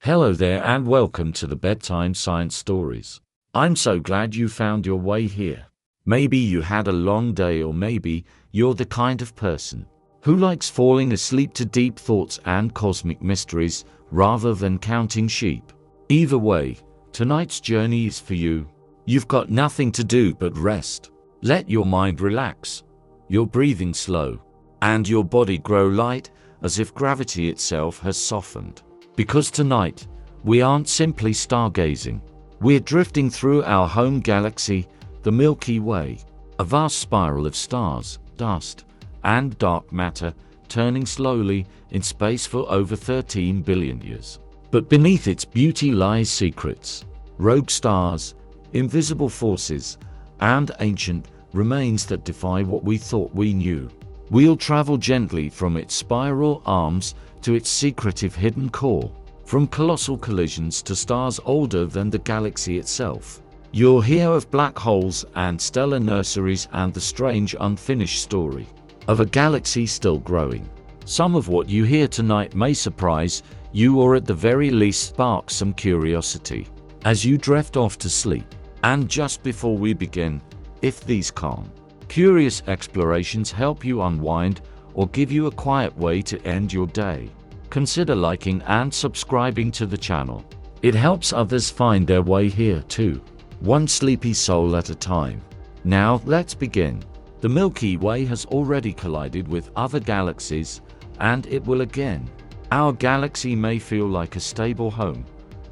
Hello there and welcome to the Bedtime Science Stories. I'm so glad you found your way here. Maybe you had a long day, or maybe you're the kind of person who likes falling asleep to deep thoughts and cosmic mysteries rather than counting sheep. Either way, tonight's journey is for you. You've got nothing to do but rest. Let your mind relax, your breathing slow, and your body grow light as if gravity itself has softened. Because tonight, we aren't simply stargazing. We're drifting through our home galaxy, the Milky Way, a vast spiral of stars, dust, and dark matter turning slowly in space for over 13 billion years. But beneath its beauty lies secrets, rogue stars, invisible forces, and ancient remains that defy what we thought we knew. We'll travel gently from its spiral arms to its secretive hidden core, from colossal collisions to stars older than the galaxy itself. You'll hear of black holes and stellar nurseries and the strange unfinished story of a galaxy still growing. Some of what you hear tonight may surprise you, or at the very least spark some curiosity as you drift off to sleep. And just before we begin, if these calm, curious explorations help you unwind or give you a quiet way to end your day, consider liking and subscribing to the channel. It helps others find their way here too, one sleepy soul at a time. Now let's begin. The Milky Way has already collided with other galaxies, and it will again. Our galaxy may feel like a stable home,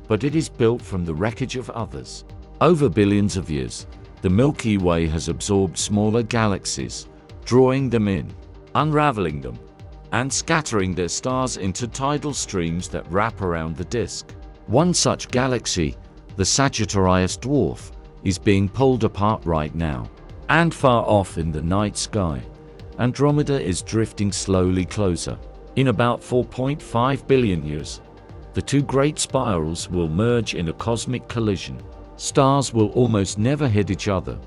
but it is built from the wreckage of others. Over billions of years, the Milky Way has absorbed smaller galaxies, drawing them in, unraveling them, and scattering their stars into tidal streams that wrap around the disk. One such galaxy, the Sagittarius dwarf, is being pulled apart right now. And far off in the night sky, Andromeda is drifting slowly closer. In about 4.5 billion years, the two great spirals will merge in a cosmic collision. Stars will almost never hit each other,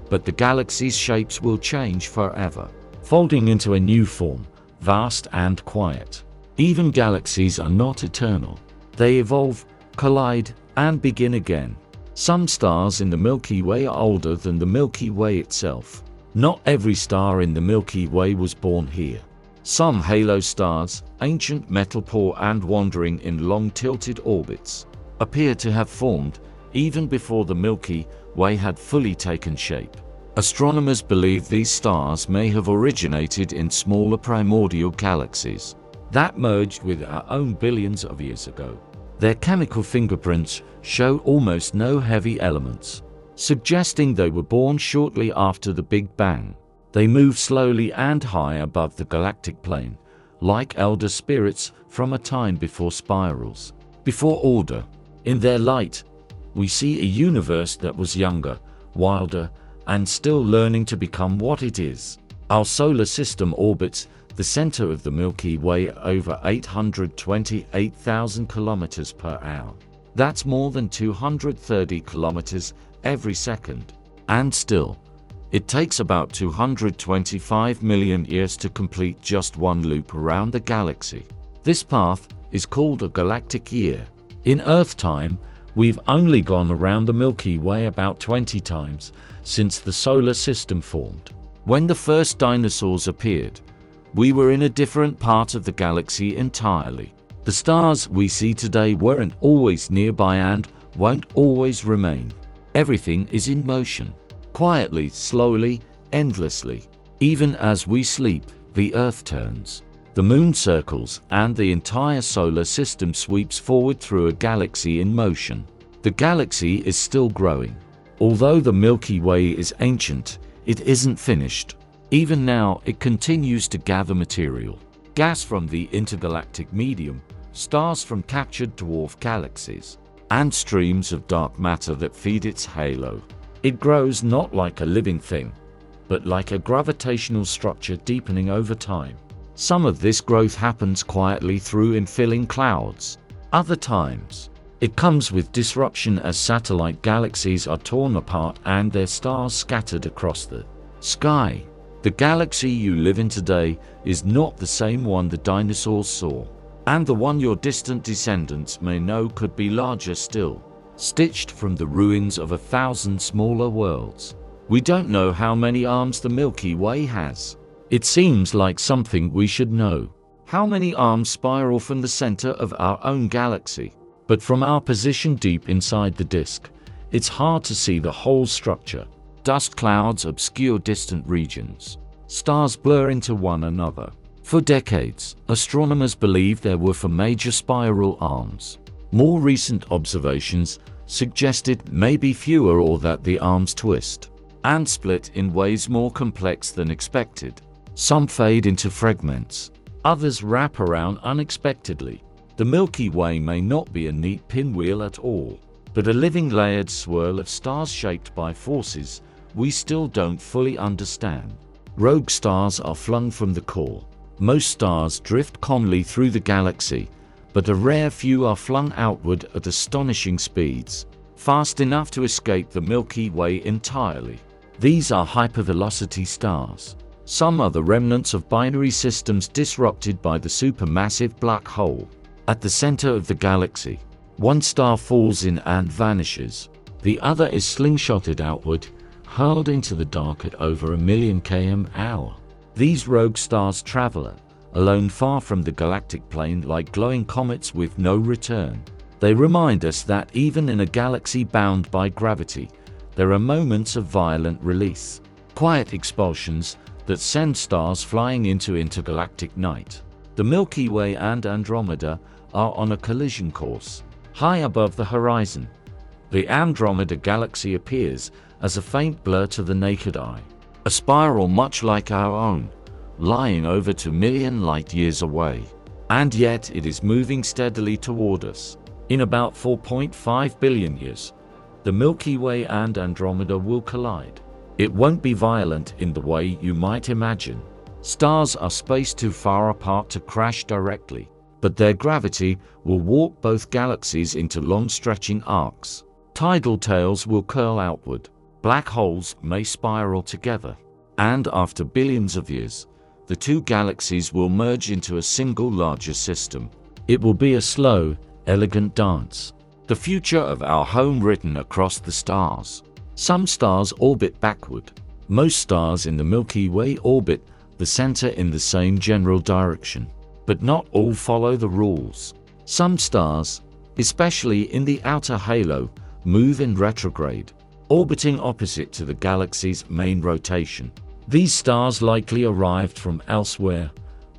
but the galaxy's shapes will change forever, folding into a new form, vast and quiet. Even galaxies are not eternal. They evolve, collide, and begin again. Some stars in the Milky Way are older than the Milky Way itself. Not every star in the Milky Way was born here. Some halo stars, ancient metal poor and wandering in long tilted orbits, appear to have formed even before the Milky Way had fully taken shape. Astronomers believe these stars may have originated in smaller primordial galaxies that merged with our own billions of years ago. Their chemical fingerprints show almost no heavy elements, suggesting they were born shortly after the Big Bang. They move slowly and high above the galactic plane, like elder spirits from a time before spirals, before order. In their light, we see a universe that was younger, wilder, and still learning to become what it is. Our solar system orbits the center of the Milky Way at over 828,000 kilometers per hour. That's more than 230 kilometers every second. And still, it takes about 225 million years to complete just one loop around the galaxy. This path is called a galactic year. In Earth time, we've only gone around the Milky Way about 20 times since the solar system formed. When the first dinosaurs appeared, we were in a different part of the galaxy entirely. The stars we see today weren't always nearby and won't always remain. Everything is in motion, quietly, slowly, endlessly. Even as we sleep, the Earth turns, the Moon circles, and the entire solar system sweeps forward through a galaxy in motion. The galaxy is still growing. Although the Milky Way is ancient, it isn't finished. Even now, it continues to gather material, gas from the intergalactic medium, stars from captured dwarf galaxies, and streams of dark matter that feed its halo. It grows not like a living thing, but like a gravitational structure deepening over time. Some of this growth happens quietly through infilling clouds. Other times, it comes with disruption as satellite galaxies are torn apart and their stars scattered across the sky. The galaxy you live in today is not the same one the dinosaurs saw. And the one your distant descendants may know could be larger still, stitched from the ruins of 1,000 smaller worlds. We don't know how many arms the Milky Way has. It seems like something we should know. How many arms spiral from the center of our own galaxy? But from our position deep inside the disk, it's hard to see the whole structure. Dust clouds obscure distant regions. Stars blur into one another. For decades, astronomers believed there were 4 major spiral arms. More recent observations suggested maybe fewer, or that the arms twist and split in ways more complex than expected. Some fade into fragments. Others wrap around unexpectedly. The Milky Way may not be a neat pinwheel at all, but a living layered swirl of stars shaped by forces we still don't fully understand. Rogue stars are flung from the core. Most stars drift calmly through the galaxy, but a rare few are flung outward at astonishing speeds, fast enough to escape the Milky Way entirely. These are hypervelocity stars. Some are the remnants of binary systems disrupted by the supermassive black hole. At the center of the galaxy, one star falls in and vanishes. The other is slingshotted outward, hurled into the dark at over 1,000,000 km/h. These rogue stars travel alone far from the galactic plane like glowing comets with no return. They remind us that even in a galaxy bound by gravity, there are moments of violent release, quiet expulsions that send stars flying into intergalactic night. The Milky Way and Andromeda are on a collision course. High above the horizon, the Andromeda Galaxy appears as a faint blur to the naked eye, a spiral much like our own, lying over 2 million light-years away. And yet it is moving steadily toward us. In about 4.5 billion years, the Milky Way and Andromeda will collide. It won't be violent in the way you might imagine. Stars are spaced too far apart to crash directly, but their gravity will warp both galaxies into long-stretching arcs. Tidal tails will curl outward. Black holes may spiral together. And after billions of years, the two galaxies will merge into a single larger system. It will be a slow, elegant dance. The future of our home written across the stars. Some stars orbit backward. Most stars in the Milky Way orbit the center in the same general direction. But not all follow the rules. Some stars, especially in the outer halo, move in retrograde, orbiting opposite to the galaxy's main rotation. These stars likely arrived from elsewhere,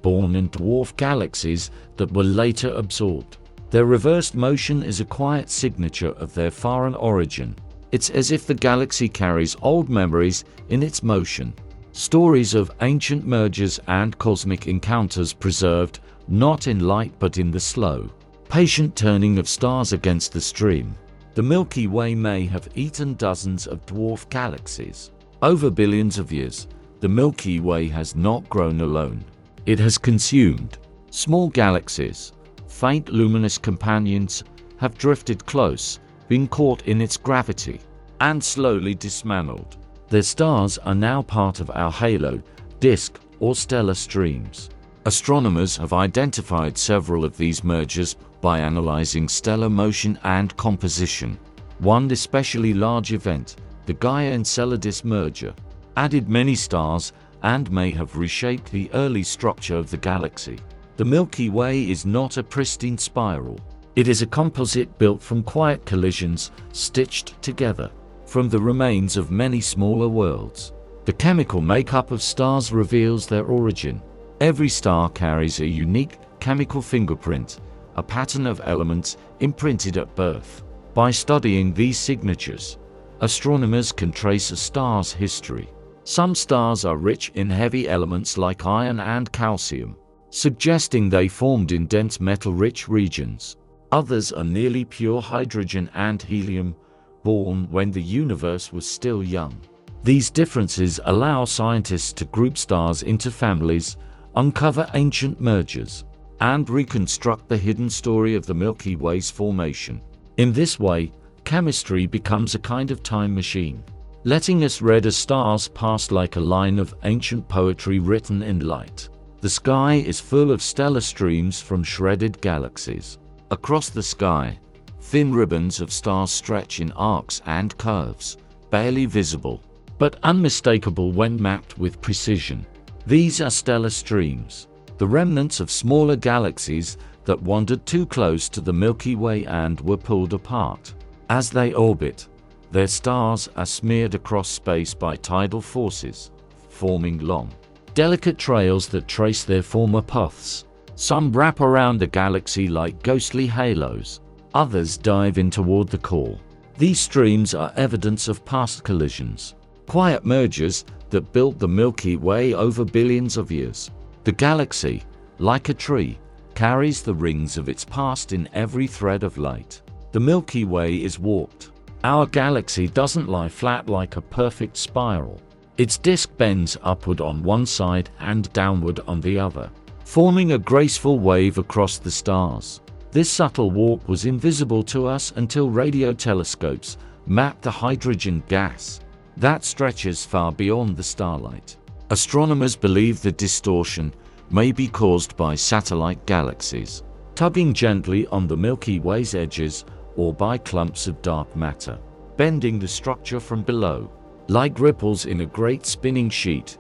born in dwarf galaxies that were later absorbed. Their reversed motion is a quiet signature of their foreign origin. It's as if the galaxy carries old memories in its motion. Stories of ancient mergers and cosmic encounters preserved, not in light but in the slow, patient turning of stars against the stream. The Milky Way may have eaten dozens of dwarf galaxies. Over billions of years, the Milky Way has not grown alone. It has consumed. Small galaxies, faint luminous companions, have drifted close, been caught in its gravity, and slowly dismantled. Their stars are now part of our halo, disk, or stellar streams. Astronomers have identified several of these mergers by analyzing stellar motion and composition. One especially large event, the Gaia-Enceladus merger, added many stars and may have reshaped the early structure of the galaxy. The Milky Way is not a pristine spiral. It is a composite built from quiet collisions stitched together from the remains of many smaller worlds. The chemical makeup of stars reveals their origin. Every star carries a unique chemical fingerprint, a pattern of elements imprinted at birth. By studying these signatures, astronomers can trace a star's history. Some stars are rich in heavy elements like iron and calcium, suggesting they formed in dense metal-rich regions. Others are nearly pure hydrogen and helium, born when the universe was still young. These differences allow scientists to group stars into families, uncover ancient mergers, and reconstruct the hidden story of the Milky Way's formation. In this way, chemistry becomes a kind of time machine, letting us read a star's past like a line of ancient poetry written in light. The sky is full of stellar streams from shredded galaxies. Across the sky, thin ribbons of stars stretch in arcs and curves, barely visible, but unmistakable when mapped with precision. These are stellar streams, the remnants of smaller galaxies that wandered too close to the Milky Way and were pulled apart. As they orbit, their stars are smeared across space by tidal forces, forming long, delicate trails that trace their former paths. Some wrap around the galaxy like ghostly halos, others dive in toward the core. These streams are evidence of past collisions, quiet mergers that built the Milky Way over billions of years. The galaxy, like a tree, carries the rings of its past in every thread of light. The Milky Way is warped. Our galaxy doesn't lie flat like a perfect spiral. Its disk bends upward on one side and downward on the other, forming a graceful wave across the stars. This subtle warp was invisible to us until radio telescopes mapped the hydrogen gas that stretches far beyond the starlight. Astronomers believe the distortion may be caused by satellite galaxies, tugging gently on the Milky Way's edges, or by clumps of dark matter, bending the structure from below. Like ripples in a great spinning sheet,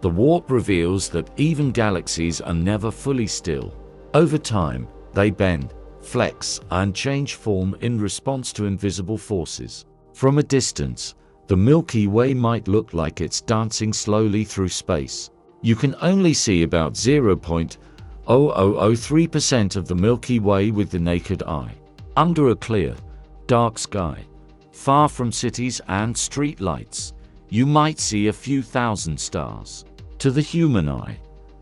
the warp reveals that even galaxies are never fully still. Over time, they bend, flex, and change form in response to invisible forces. From a distance, the Milky Way might look like it's dancing slowly through space. You can only see about 0.0003% of the Milky Way with the naked eye. Under a clear, dark sky, far from cities and street lights, you might see a few thousand stars. To the human eye,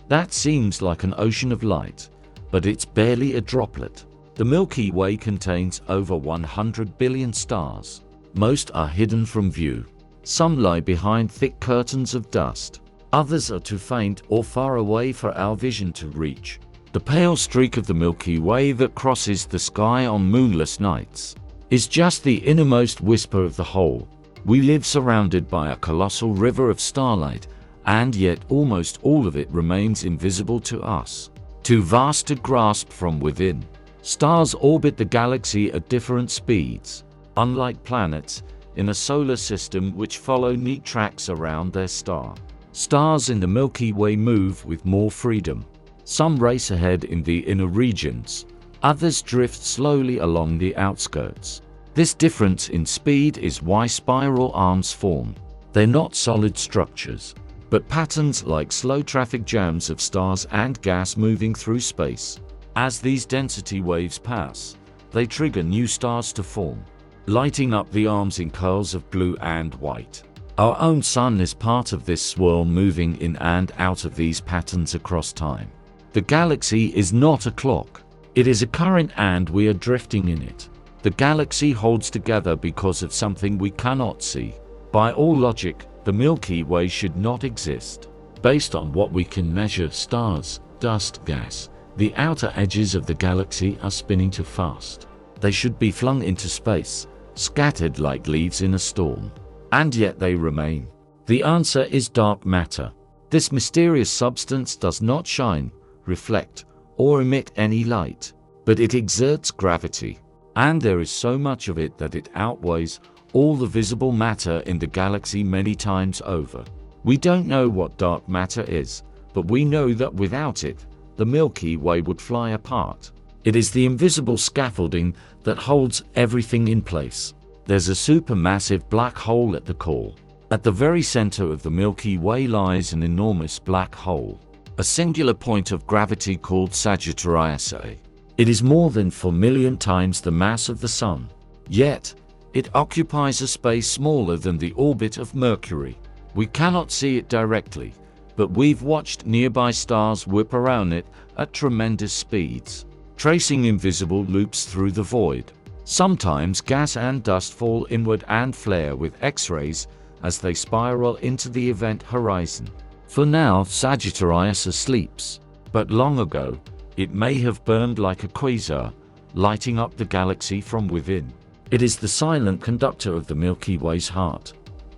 that seems like an ocean of light, but it's barely a droplet. The Milky Way contains over 100 billion stars. Most are hidden from view. Some lie behind thick curtains of dust. Others are too faint or far away for our vision to reach. The pale streak of the Milky Way that crosses the sky on moonless nights is just the innermost whisper of the whole. We live surrounded by a colossal river of starlight, and yet almost all of it remains invisible to us, too vast to grasp from within. Stars orbit the galaxy at different speeds, unlike planets in a solar system which follow neat tracks around their star. Stars in the Milky Way move with more freedom. Some race ahead in the inner regions, others drift slowly along the outskirts. This difference in speed is why spiral arms form. They're not solid structures, but patterns like slow traffic jams of stars and gas moving through space. As these density waves pass, they trigger new stars to form, lighting up the arms in curls of blue and white. Our own sun is part of this swirl, moving in and out of these patterns across time. The galaxy is not a clock. It is a current, and we are drifting in it. The galaxy holds together because of something we cannot see. By all logic, the Milky Way should not exist. Based on what we can measure, stars, dust, gas, the outer edges of the galaxy are spinning too fast. They should be flung into space, scattered like leaves in a storm. And yet they remain. The answer is dark matter. This mysterious substance does not shine, reflect, or emit any light, but it exerts gravity. And there is so much of it that it outweighs all the visible matter in the galaxy many times over. We don't know what dark matter is, but we know that without it, the Milky Way would fly apart. It is the invisible scaffolding that holds everything in place. There's a supermassive black hole at the core. At the very center of the Milky Way lies an enormous black hole, a singular point of gravity called Sagittarius A. It is more than 4 million times the mass of the Sun. Yet, it occupies a space smaller than the orbit of Mercury. We cannot see it directly, but we've watched nearby stars whip around it at tremendous speeds, tracing invisible loops through the void. Sometimes gas and dust fall inward and flare with X-rays as they spiral into the event horizon. For now, Sagittarius sleeps, but long ago, it may have burned like a quasar, lighting up the galaxy from within. It is the silent conductor of the Milky Way's heart,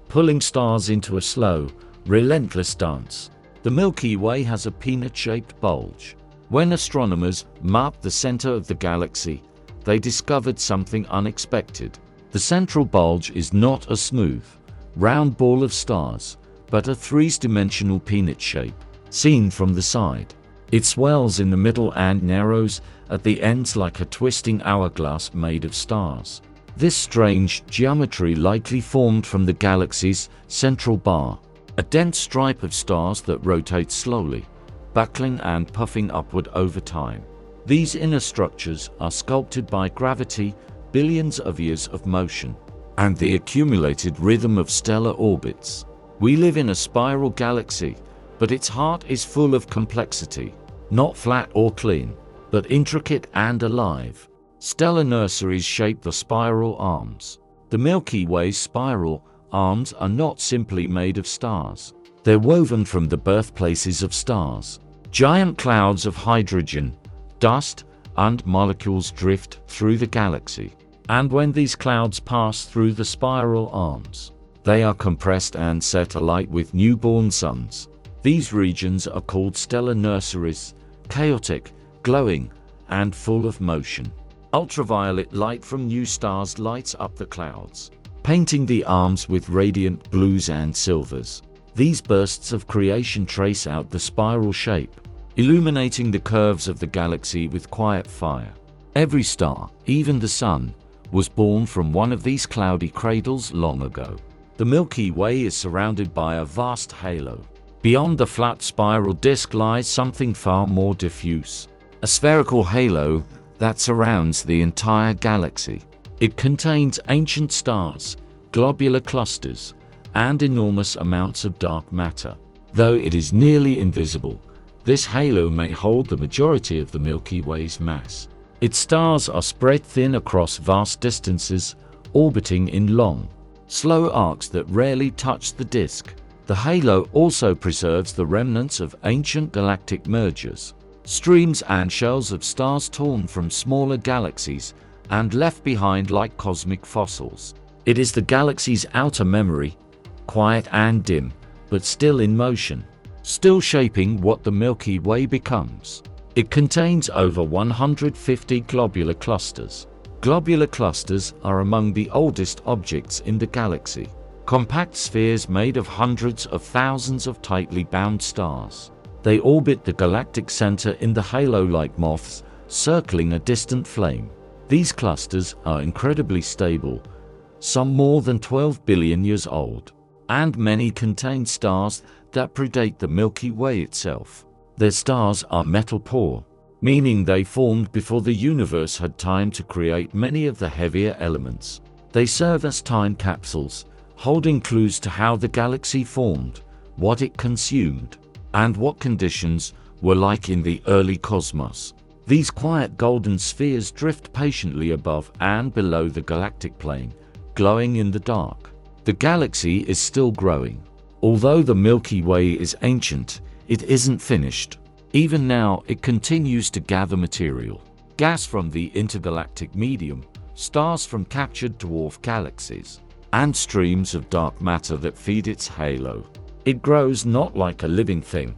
pulling stars into a slow, relentless dance. The Milky Way has a peanut-shaped bulge. When astronomers mapped the center of the galaxy, they discovered something unexpected. The central bulge is not a smooth, round ball of stars, but a three-dimensional peanut shape, seen from the side. It swells in the middle and narrows at the ends like a twisting hourglass made of stars. This strange geometry likely formed from the galaxy's central bar, a dense stripe of stars that rotate slowly, buckling and puffing upward over time. These inner structures are sculpted by gravity, billions of years of motion, and the accumulated rhythm of stellar orbits. We live in a spiral galaxy, but its heart is full of complexity, not flat or clean, but intricate and alive. Stellar nurseries shape the spiral arms. The Milky Way's spiral arms are not simply made of stars. They're woven from the birthplaces of stars. Giant clouds of hydrogen, dust, and molecules drift through the galaxy. And when these clouds pass through the spiral arms, they are compressed and set alight with newborn suns. These regions are called stellar nurseries, chaotic, glowing, and full of motion. Ultraviolet light from new stars lights up the clouds, painting the arms with radiant blues and silvers. These bursts of creation trace out the spiral shape, illuminating the curves of the galaxy with quiet fire. Every star, even the sun, was born from one of these cloudy cradles long ago. The Milky Way is surrounded by a vast halo. Beyond the flat spiral disk lies something far more diffuse, a spherical halo that surrounds the entire galaxy. It contains ancient stars, globular clusters, and enormous amounts of dark matter. Though it is nearly invisible, this halo may hold the majority of the Milky Way's mass. Its stars are spread thin across vast distances, orbiting in long, slow arcs that rarely touch the disk. The halo also preserves the remnants of ancient galactic mergers, streams and shells of stars torn from smaller galaxies and left behind like cosmic fossils. It is the galaxy's outer memory, quiet and dim, but still in motion, still shaping what the Milky Way becomes. It contains over 150 globular clusters. Globular clusters are among the oldest objects in the galaxy, compact spheres made of hundreds of thousands of tightly bound stars. They orbit the galactic center in the halo like moths, circling a distant flame. These clusters are incredibly stable, some more than 12 billion years old, and many contain stars that predate the Milky Way itself. Their stars are metal-poor, meaning they formed before the universe had time to create many of the heavier elements. They serve as time capsules, holding clues to how the galaxy formed, what it consumed, and what conditions were like in the early cosmos. These quiet golden spheres drift patiently above and below the galactic plane, glowing in the dark. The galaxy is still growing. Although the Milky Way is ancient, it isn't finished. Even now, it continues to gather material. Gas from the intergalactic medium, stars from captured dwarf galaxies, and streams of dark matter that feed its halo. It grows not like a living thing,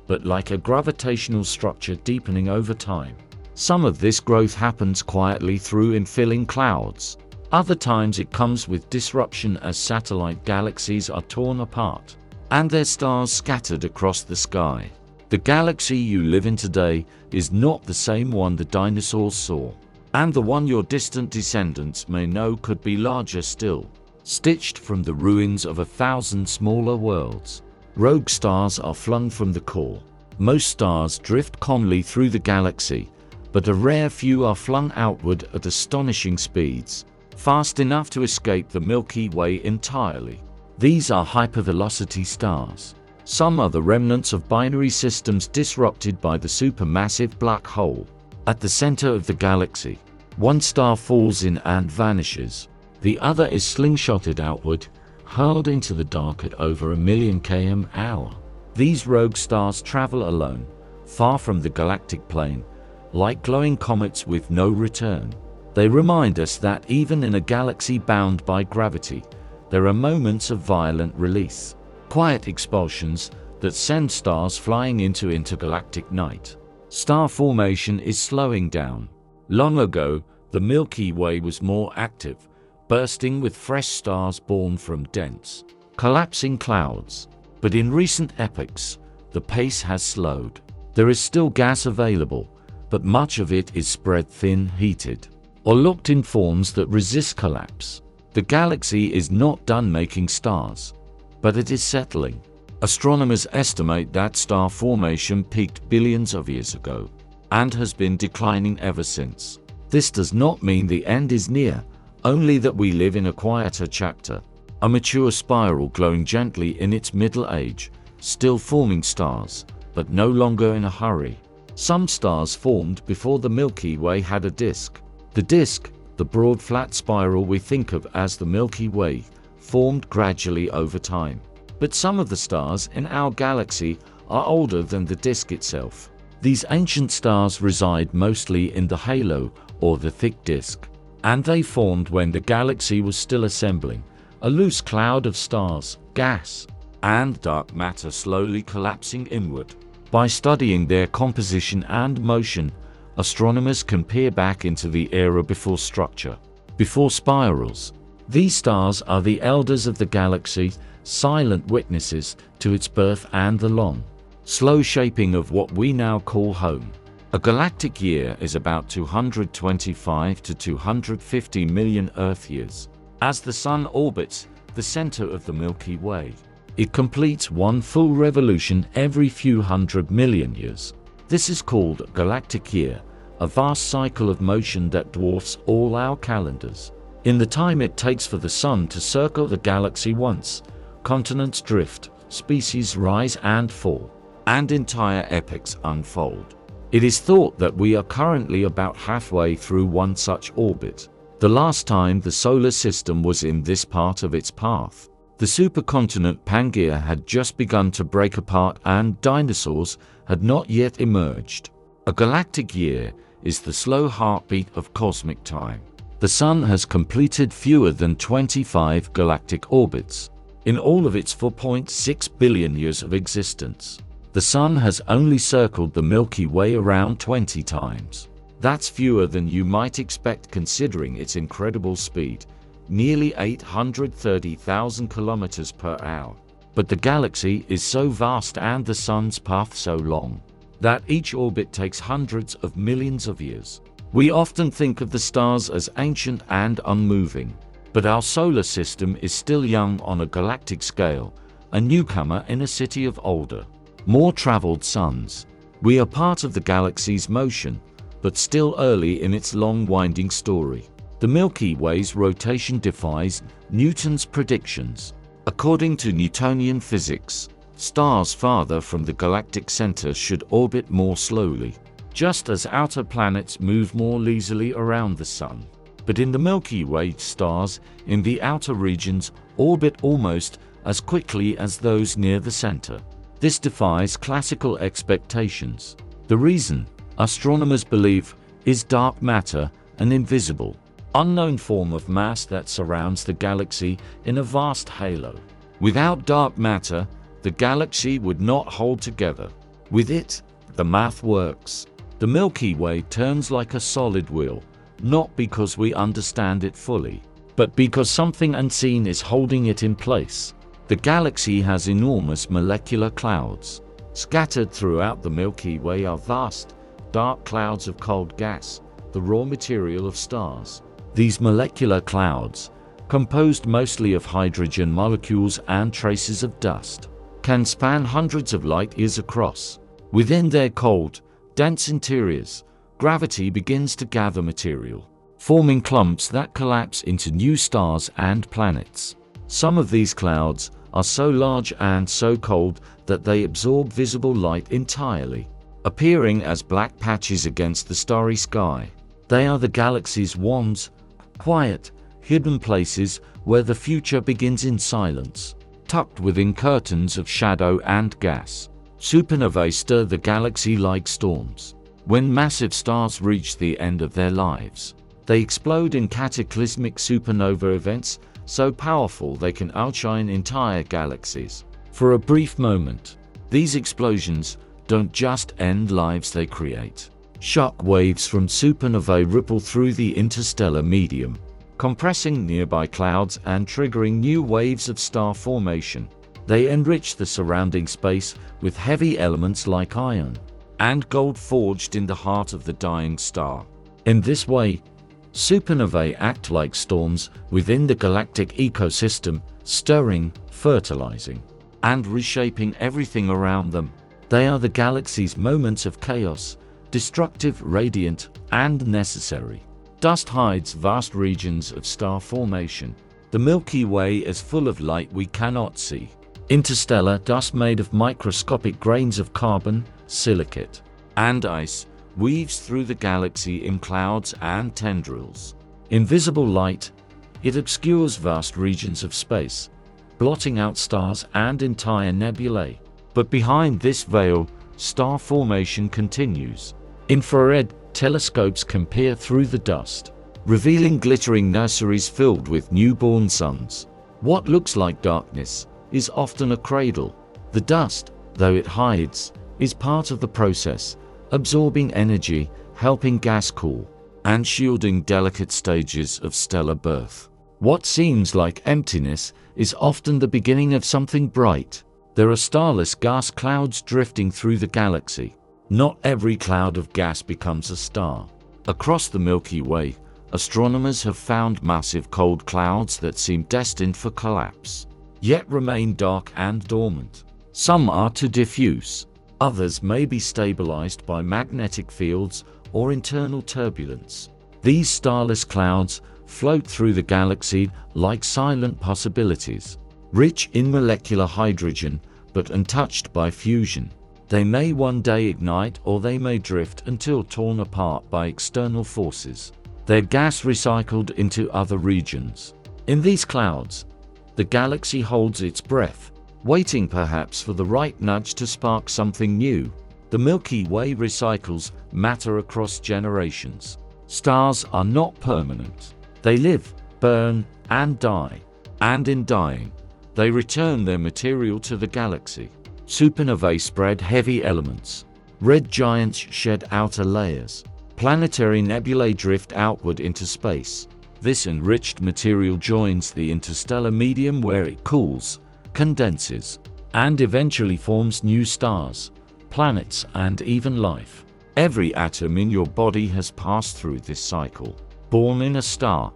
but like a gravitational structure deepening over time. Some of this growth happens quietly through infilling clouds. Other times it comes with disruption as satellite galaxies are torn apart, and their stars scattered across the sky. The galaxy you live in today is not the same one the dinosaurs saw, and the one your distant descendants may know could be larger still, stitched from the ruins of 1,000 smaller worlds. Rogue stars are flung from the core. Most stars drift calmly through the galaxy, but a rare few are flung outward at astonishing speeds, fast enough to escape the Milky Way entirely. These are hypervelocity stars. Some are the remnants of binary systems disrupted by the supermassive black hole. At the center of the galaxy, one star falls in and vanishes. The other is slingshotted outward, hurled into the dark at over 1,000,000 km/h. These rogue stars travel alone, far from the galactic plane, like glowing comets with no return. They remind us that even in a galaxy bound by gravity, there are moments of violent release, quiet expulsions that send stars flying into intergalactic night. Star formation is slowing down. Long ago, the Milky Way was more active, bursting with fresh stars born from dense, collapsing clouds. But in recent epochs, the pace has slowed. There is still gas available, but much of it is spread thin, heated, or locked in forms that resist collapse. The galaxy is not done making stars, but it is settling. Astronomers estimate that star formation peaked billions of years ago and has been declining ever since. This does not mean the end is near, only that we live in a quieter chapter. A mature spiral glowing gently in its middle age, still forming stars, but no longer in a hurry. Some stars formed before the Milky Way had a disk. The disk, the broad flat spiral we think of as the Milky Way, formed gradually over time. But some of the stars in our galaxy are older than the disk itself. These ancient stars reside mostly in the halo, or the thick disk, and they formed when the galaxy was still assembling, a loose cloud of stars, gas, and dark matter slowly collapsing inward. By studying their composition and motion, astronomers can peer back into the era before structure, before spirals. These stars are the elders of the galaxy, silent witnesses to its birth and the long, slow shaping of what we now call home. A galactic year is about 225 to 250 million Earth years. As the Sun orbits the center of the Milky Way, it completes one full revolution every few hundred million years. This is called a galactic year, a vast cycle of motion that dwarfs all our calendars. In the time it takes for the Sun to circle the galaxy once, continents drift, species rise and fall, and entire epochs unfold. It is thought that we are currently about halfway through one such orbit. The last time the solar system was in this part of its path, the supercontinent Pangaea had just begun to break apart and dinosaurs had not yet emerged. A galactic year is the slow heartbeat of cosmic time. The Sun has completed fewer than 25 galactic orbits in all of its 4.6 billion years of existence. The Sun has only circled the Milky Way around 20 times. That's fewer than you might expect considering its incredible speed, nearly 830,000 kilometers per hour. But the galaxy is so vast and the Sun's path so long that each orbit takes hundreds of millions of years. We often think of the stars as ancient and unmoving, but our solar system is still young on a galactic scale, a newcomer in a city of older, more traveled suns. We are part of the galaxy's motion, but still early in its long winding story. The Milky Way's rotation defies Newton's predictions. According to Newtonian physics, stars farther from the galactic center should orbit more slowly, just as outer planets move more leisurely around the Sun. But in the Milky Way, stars in the outer regions orbit almost as quickly as those near the center. This defies classical expectations. The reason, astronomers believe, is dark matter, an invisible, unknown form of mass that surrounds the galaxy in a vast halo. Without dark matter, the galaxy would not hold together. With it, the math works. The Milky Way turns like a solid wheel, not because we understand it fully, but because something unseen is holding it in place. The galaxy has enormous molecular clouds. Scattered throughout the Milky Way are vast, dark clouds of cold gas, the raw material of stars. These molecular clouds, composed mostly of hydrogen molecules and traces of dust, can span hundreds of light years across. Within their cold, dense interiors, gravity begins to gather material, forming clumps that collapse into new stars and planets. Some of these clouds are so large and so cold that they absorb visible light entirely, appearing as black patches against the starry sky. They are the galaxy's wands, quiet, hidden places where the future begins in silence, tucked within curtains of shadow and gas. Supernovae stir the galaxy like storms. When massive stars reach the end of their lives, they explode in cataclysmic supernova events so powerful they can outshine entire galaxies. For a brief moment, These explosions don't just end lives, they create. Shock waves from supernovae ripple through the interstellar medium, compressing nearby clouds and triggering new waves of star formation. They enrich the surrounding space with heavy elements like iron and gold forged in the heart of the dying star. In this way, supernovae act like storms within the galactic ecosystem, stirring, fertilizing, and reshaping everything around them. They are the galaxy's moments of chaos, destructive, radiant, and necessary. Dust hides vast regions of star formation. The Milky Way is full of light we cannot see. Interstellar dust made of microscopic grains of carbon, silicate, and ice weaves through the galaxy in clouds and tendrils. Invisible light, it obscures vast regions of space, blotting out stars and entire nebulae. But behind this veil, star formation continues. Infrared telescopes can peer through the dust, revealing glittering nurseries filled with newborn suns. What looks like darkness is often a cradle. The dust, though it hides, is part of the process, absorbing energy, helping gas cool, and shielding delicate stages of stellar birth. What seems like emptiness is often the beginning of something bright. There are starless gas clouds drifting through the galaxy. Not every cloud of gas becomes a star. Across the Milky Way, astronomers have found massive cold clouds that seem destined for collapse, yet remain dark and dormant. Some are too diffuse. Others may be stabilized by magnetic fields or internal turbulence. These starless clouds float through the galaxy like silent possibilities, rich in molecular hydrogen but untouched by fusion. They may one day ignite, or they may drift until torn apart by external forces, their gas recycled into other regions. In these clouds, the galaxy holds its breath, waiting perhaps for the right nudge to spark something new. The Milky Way recycles matter across generations. Stars are not permanent. They live, burn, and die. And in dying, they return their material to the galaxy. Supernovae spread heavy elements. Red giants shed outer layers. Planetary nebulae drift outward into space. This enriched material joins the interstellar medium where it cools, condenses, and eventually forms new stars, planets, and even life. Every atom in your body has passed through this cycle. Born in a star,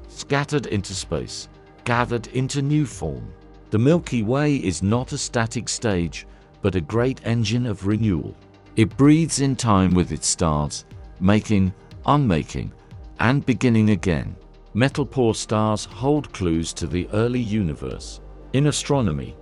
scattered into space, gathered into new form. The Milky Way is not a static stage, but a great engine of renewal. It breathes in time with its stars, making, unmaking, and beginning again. Metal-poor stars hold clues to the early universe. In astronomy,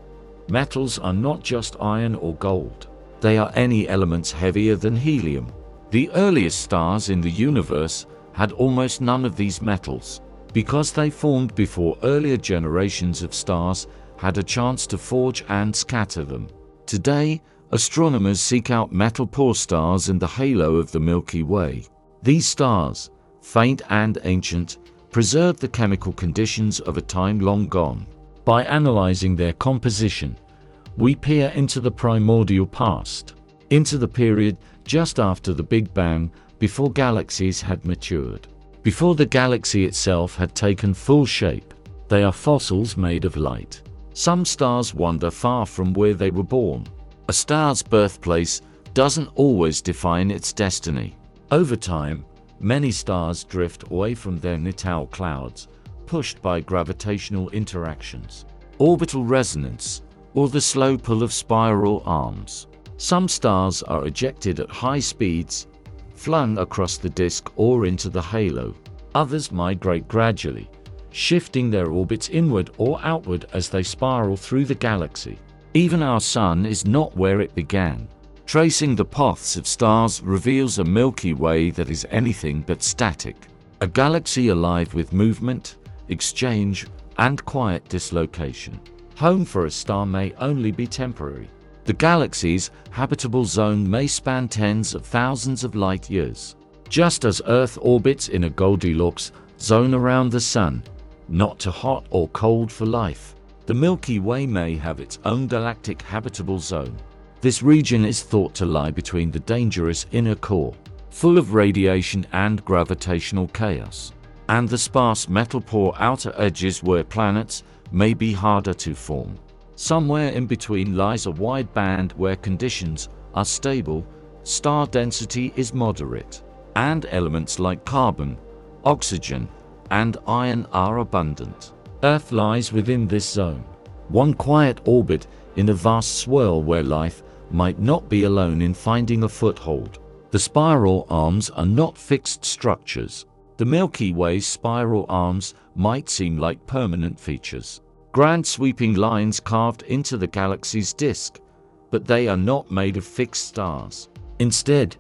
metals are not just iron or gold. They are any elements heavier than helium. The earliest stars in the universe had almost none of these metals, because they formed before earlier generations of stars had a chance to forge and scatter them. Today, astronomers seek out metal-poor stars in the halo of the Milky Way. These stars, faint and ancient, preserve the chemical conditions of a time long gone. By analyzing their composition, we peer into the primordial past, into the period just after the Big Bang, before galaxies had matured, before the galaxy itself had taken full shape. They are fossils made of light. Some stars wander far from where they were born. A star's birthplace doesn't always define its destiny. Over time, many stars drift away from their natal clouds, pushed by gravitational interactions, orbital resonance, or the slow pull of spiral arms. Some stars are ejected at high speeds, flung across the disk or into the halo. Others migrate gradually, shifting their orbits inward or outward as they spiral through the galaxy. Even our Sun is not where it began. Tracing the paths of stars reveals a Milky Way that is anything but static. A galaxy alive with movement, exchange, and quiet dislocation. Home for a star may only be temporary. The galaxy's habitable zone may span tens of thousands of light years. Just as Earth orbits in a Goldilocks zone around the Sun, not too hot or cold for life, the Milky Way may have its own galactic habitable zone. This region is thought to lie between the dangerous inner core, full of radiation and gravitational chaos, and the sparse metal-poor outer edges where planets may be harder to form. Somewhere in between lies a wide band where conditions are stable, star density is moderate, and elements like carbon, oxygen, and iron are abundant. Earth lies within this zone, one quiet orbit in a vast swirl where life might not be alone in finding a foothold. The spiral arms are not fixed structures. The Milky Way's spiral arms might seem like permanent features, grand sweeping lines carved into the galaxy's disk, but they are not made of fixed stars. Instead,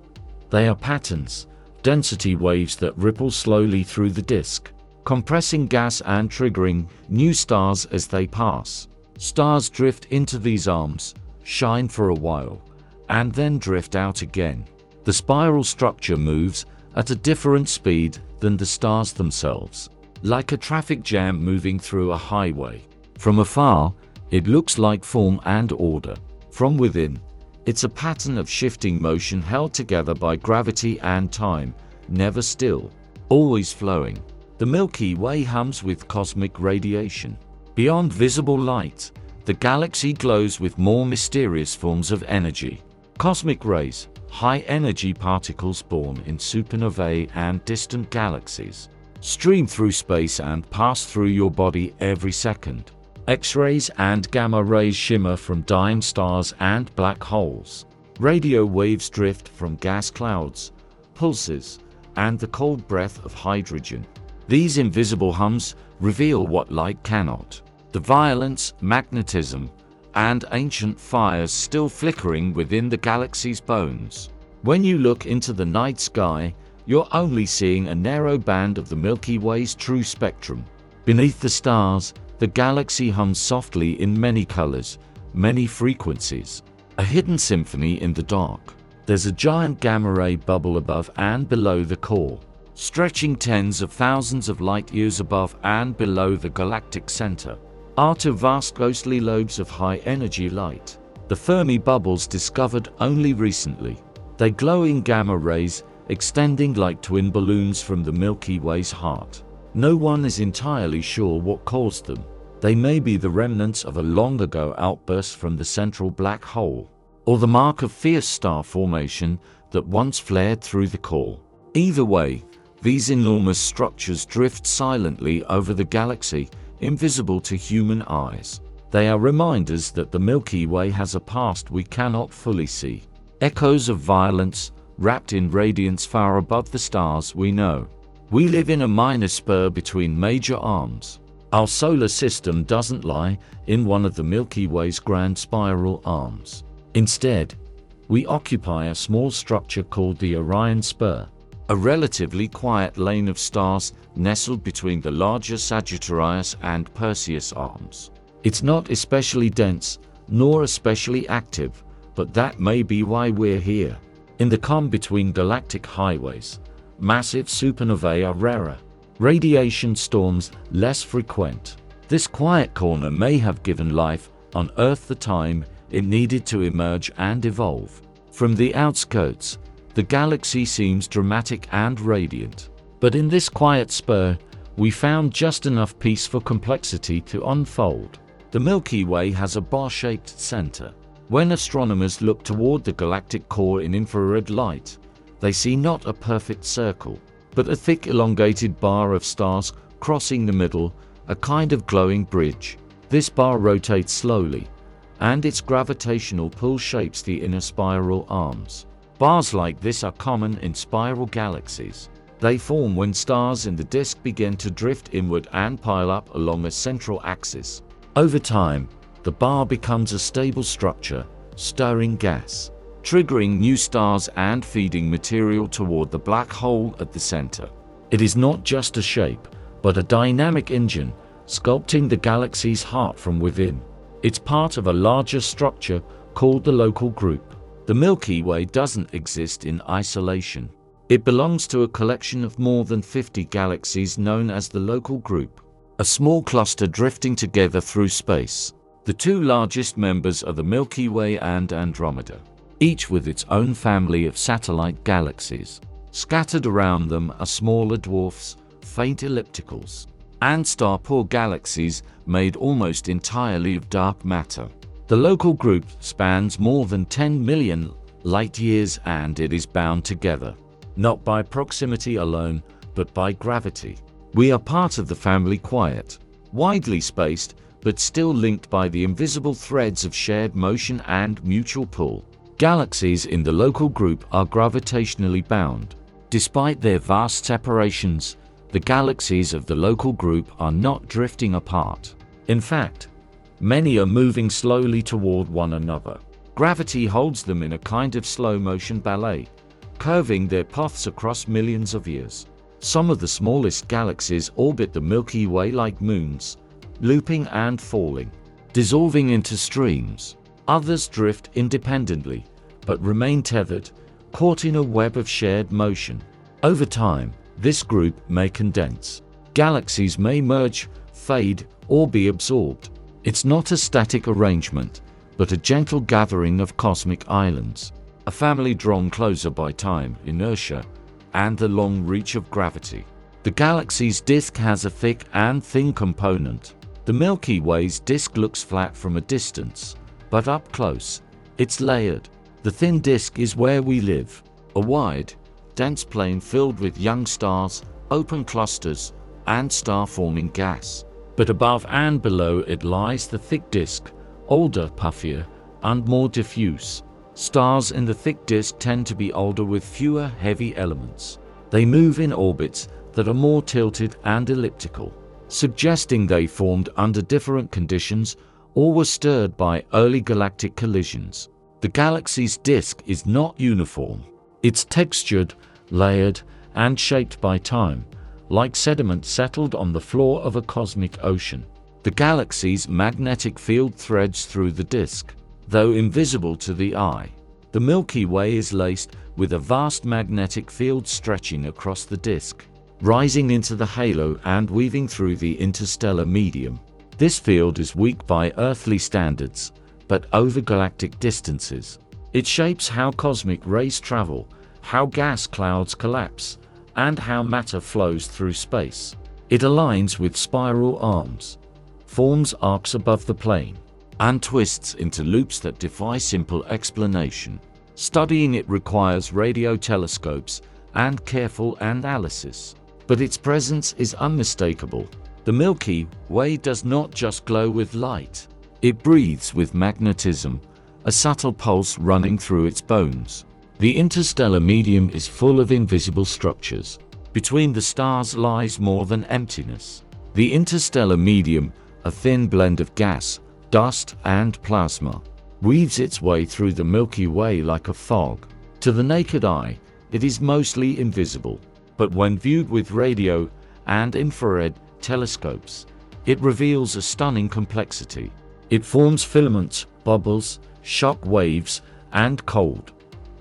they are patterns, density waves that ripple slowly through the disk, compressing gas and triggering new stars as they pass. Stars drift into these arms, shine for a while, and then drift out again. The spiral structure moves at a different speed than the stars themselves, like a traffic jam moving through a highway. From afar, it looks like form and order. From within, it's a pattern of shifting motion held together by gravity and time, never still, always flowing. The Milky Way hums with cosmic radiation. Beyond visible light, the galaxy glows with more mysterious forms of energy. Cosmic rays, high-energy particles born in supernovae and distant galaxies, stream through space and pass through your body every second. X-rays and gamma rays shimmer from dying stars and black holes. Radio waves drift from gas clouds, pulses, and the cold breath of hydrogen. These invisible hums reveal what light cannot. The violence, magnetism, and ancient fires still flickering within the galaxy's bones. When you look into the night sky, you're only seeing a narrow band of the Milky Way's true spectrum. Beneath the stars, the galaxy hums softly in many colors, many frequencies. A hidden symphony in the dark. There's a giant gamma ray bubble above and below the core, stretching tens of thousands of light years above and below the galactic center. Are two vast ghostly lobes of high-energy light, the Fermi bubbles discovered only recently. They glow in gamma rays, extending like twin balloons from the Milky Way's heart. No one is entirely sure what caused them. They may be the remnants of a long-ago outburst from the central black hole, or the mark of fierce star formation that once flared through the core. Either way, these enormous structures drift silently over the galaxy, invisible to human eyes. They are reminders that the Milky Way has a past we cannot fully see. Echoes of violence, wrapped in radiance far above the stars we know. We live in a minor spur between major arms. Our solar system doesn't lie in one of the Milky Way's grand spiral arms. Instead, we occupy a small structure called the Orion Spur, a relatively quiet lane of stars nestled between the larger Sagittarius and Perseus arms. It's not especially dense, nor especially active, but that may be why we're here. In the come-between galactic highways, massive supernovae are rarer, radiation storms less frequent. This quiet corner may have given life on Earth the time it needed to emerge and evolve. From the outskirts, the galaxy seems dramatic and radiant. But in this quiet spur, we found just enough peace for complexity to unfold. The Milky Way has a bar-shaped center. When astronomers look toward the galactic core in infrared light, they see not a perfect circle, but a thick elongated bar of stars crossing the middle, a kind of glowing bridge. This bar rotates slowly, and its gravitational pull shapes the inner spiral arms. Bars like this are common in spiral galaxies. They form when stars in the disk begin to drift inward and pile up along a central axis. Over time, the bar becomes a stable structure, stirring gas, triggering new stars and feeding material toward the black hole at the center. It is not just a shape, but a dynamic engine, sculpting the galaxy's heart from within. It's part of a larger structure called the local group. The Milky Way doesn't exist in isolation. It belongs to a collection of more than 50 galaxies known as the local group, a small cluster drifting together through space. The two largest members are the Milky Way and Andromeda, each with its own family of satellite galaxies. Scattered around them are smaller dwarfs, faint ellipticals, and star-poor galaxies made almost entirely of dark matter. The local group spans more than 10 million light-years, and it is bound together, not by proximity alone, but by gravity. We are part of the family quiet, widely spaced, but still linked by the invisible threads of shared motion and mutual pull. Galaxies in the local group are gravitationally bound. Despite their vast separations, the galaxies of the local group are not drifting apart. In fact, many are moving slowly toward one another. Gravity holds them in a kind of slow-motion ballet, curving their paths across millions of years. Some of the smallest galaxies orbit the Milky Way like moons, looping and falling, dissolving into streams. Others drift independently, but remain tethered, caught in a web of shared motion. Over time, this group may condense. Galaxies may merge, fade, or be absorbed. It's not a static arrangement, but a gentle gathering of cosmic islands, a family drawn closer by time, inertia, and the long reach of gravity. The galaxy's disk has a thick and thin component. The Milky Way's disk looks flat from a distance, but up close, it's layered. The thin disk is where we live, a wide, dense plain filled with young stars, open clusters, and star-forming gas. But above and below it lies the thick disk, older, puffier, and more diffuse. Stars in the thick disk tend to be older with fewer heavy elements. They move in orbits that are more tilted and elliptical, suggesting they formed under different conditions or were stirred by early galactic collisions. The galaxy's disk is not uniform. It's textured, layered, and shaped by time, like sediment settled on the floor of a cosmic ocean. The galaxy's magnetic field threads through the disk, though invisible to the eye. The Milky Way is laced with a vast magnetic field stretching across the disk, rising into the halo and weaving through the interstellar medium. This field is weak by earthly standards, but over galactic distances. It shapes how cosmic rays travel, how gas clouds collapse, and how matter flows through space. It aligns with spiral arms, forms arcs above the plane, and twists into loops that defy simple explanation. Studying it requires radio telescopes and careful analysis, but its presence is unmistakable. The Milky Way does not just glow with light. It breathes with magnetism, a subtle pulse running through its bones. The interstellar medium is full of invisible structures. Between the stars lies more than emptiness. The interstellar medium, a thin blend of gas, dust, and plasma, weaves its way through the Milky Way like a fog. To the naked eye, it is mostly invisible, but when viewed with radio and infrared telescopes, it reveals a stunning complexity. It forms filaments, bubbles, shock waves, and cold,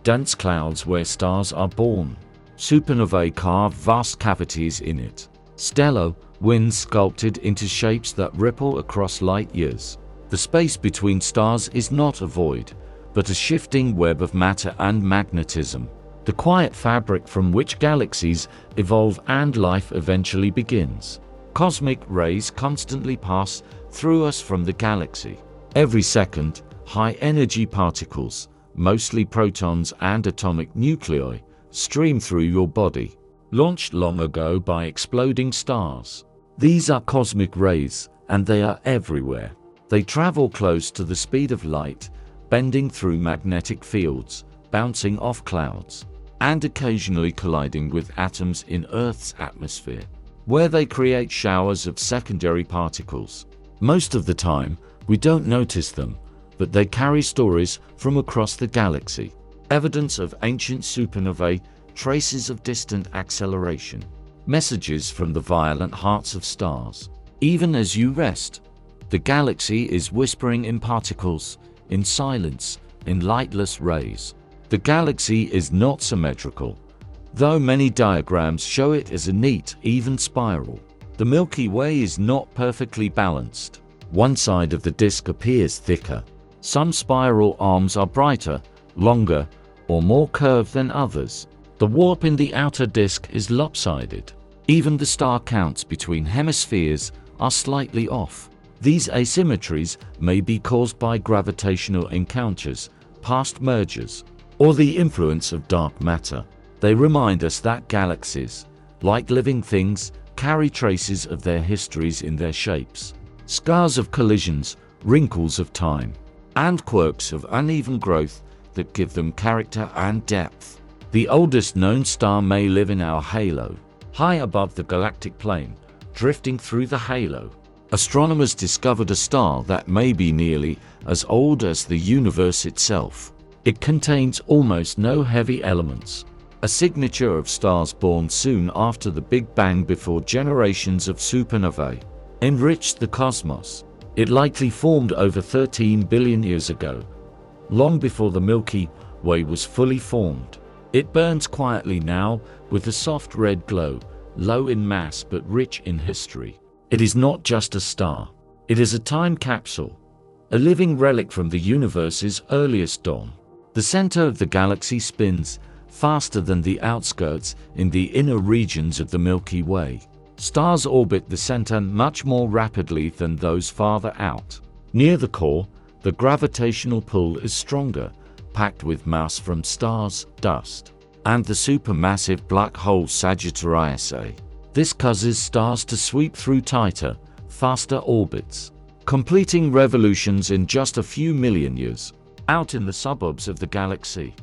dense clouds where stars are born. Supernovae carve vast cavities in it. Stellar winds sculpted into shapes that ripple across light years. The space between stars is not a void, but a shifting web of matter and magnetism, the quiet fabric from which galaxies evolve and life eventually begins. Cosmic rays constantly pass through us from the galaxy. Every second, high-energy particles, mostly protons and atomic nuclei, stream through your body, launched long ago by exploding stars. These are cosmic rays, and they are everywhere. They travel close to the speed of light, bending through magnetic fields, bouncing off clouds, and occasionally colliding with atoms in Earth's atmosphere, where they create showers of secondary particles. Most of the time, we don't notice them, but they carry stories from across the galaxy, evidence of ancient supernovae, traces of distant acceleration, messages from the violent hearts of stars. Even as you rest, the galaxy is whispering in particles, in silence, in lightless rays. The galaxy is not symmetrical, though many diagrams show it as a neat, even spiral. The Milky Way is not perfectly balanced. One side of the disk appears thicker. Some spiral arms are brighter, longer, or more curved than others. The warp in the outer disk is lopsided. Even the star counts between hemispheres are slightly off. These asymmetries may be caused by gravitational encounters, past mergers, or the influence of dark matter. They remind us that galaxies, like living things, carry traces of their histories in their shapes. Scars of collisions, wrinkles of time, and quirks of uneven growth that give them character and depth. The oldest known star may live in our halo, high above the galactic plane, drifting through the halo. Astronomers discovered a star that may be nearly as old as the universe itself. It contains almost no heavy elements, a signature of stars born soon after the Big Bang before generations of supernovae enriched the cosmos. It likely formed over 13 billion years ago, long before the Milky Way was fully formed. It burns quietly now with a soft red glow, low in mass but rich in history. It is not just a star. It is a time capsule, a living relic from the universe's earliest dawn. The center of the galaxy spins faster than the outskirts in the inner regions of the Milky Way. Stars orbit the center much more rapidly than those farther out. Near the core, the gravitational pull is stronger, packed with mass from stars, dust, and the supermassive black hole Sagittarius A. This causes stars to sweep through tighter, faster orbits, completing revolutions in just a few million years. Out in the suburbs of the galaxy,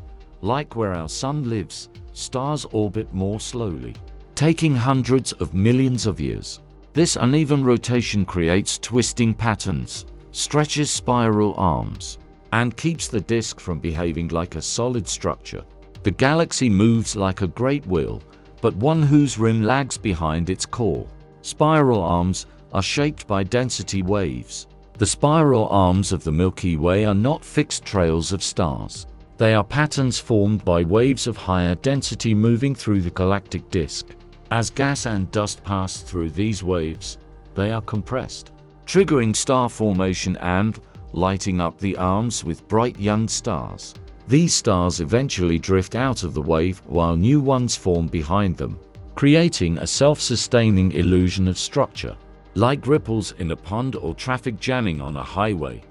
like where our sun lives, stars orbit more slowly, taking hundreds of millions of years. This uneven rotation creates twisting patterns, stretches spiral arms, and keeps the disk from behaving like a solid structure. The galaxy moves like a great wheel, but one whose rim lags behind its core. Spiral arms are shaped by density waves. The spiral arms of the Milky Way are not fixed trails of stars. They are patterns formed by waves of higher density moving through the galactic disk. As gas and dust pass through these waves, they are compressed, triggering star formation and lighting up the arms with bright young stars. These stars eventually drift out of the wave while new ones form behind them, creating a self-sustaining illusion of structure. Like ripples in a pond or traffic jamming on a highway,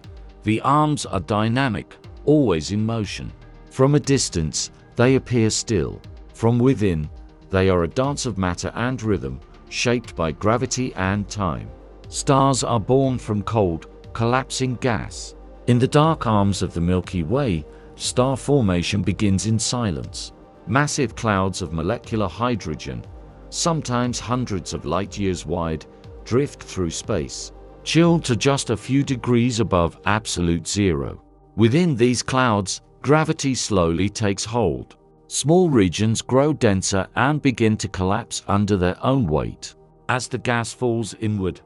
the arms are dynamic, always in motion. From a distance, they appear still. From within, they are a dance of matter and rhythm, shaped by gravity and time. Stars are born from cold, collapsing gas. In the dark arms of the Milky Way, star formation begins in silence. Massive clouds of molecular hydrogen, sometimes hundreds of light years wide, drift through space, chilled to just a few degrees above absolute zero. Within these clouds, gravity slowly takes hold. Small regions grow denser and begin to collapse under their own weight. As the gas falls inward,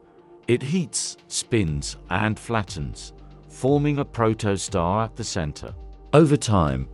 it heats, spins, and flattens, forming a protostar at the center. Over time,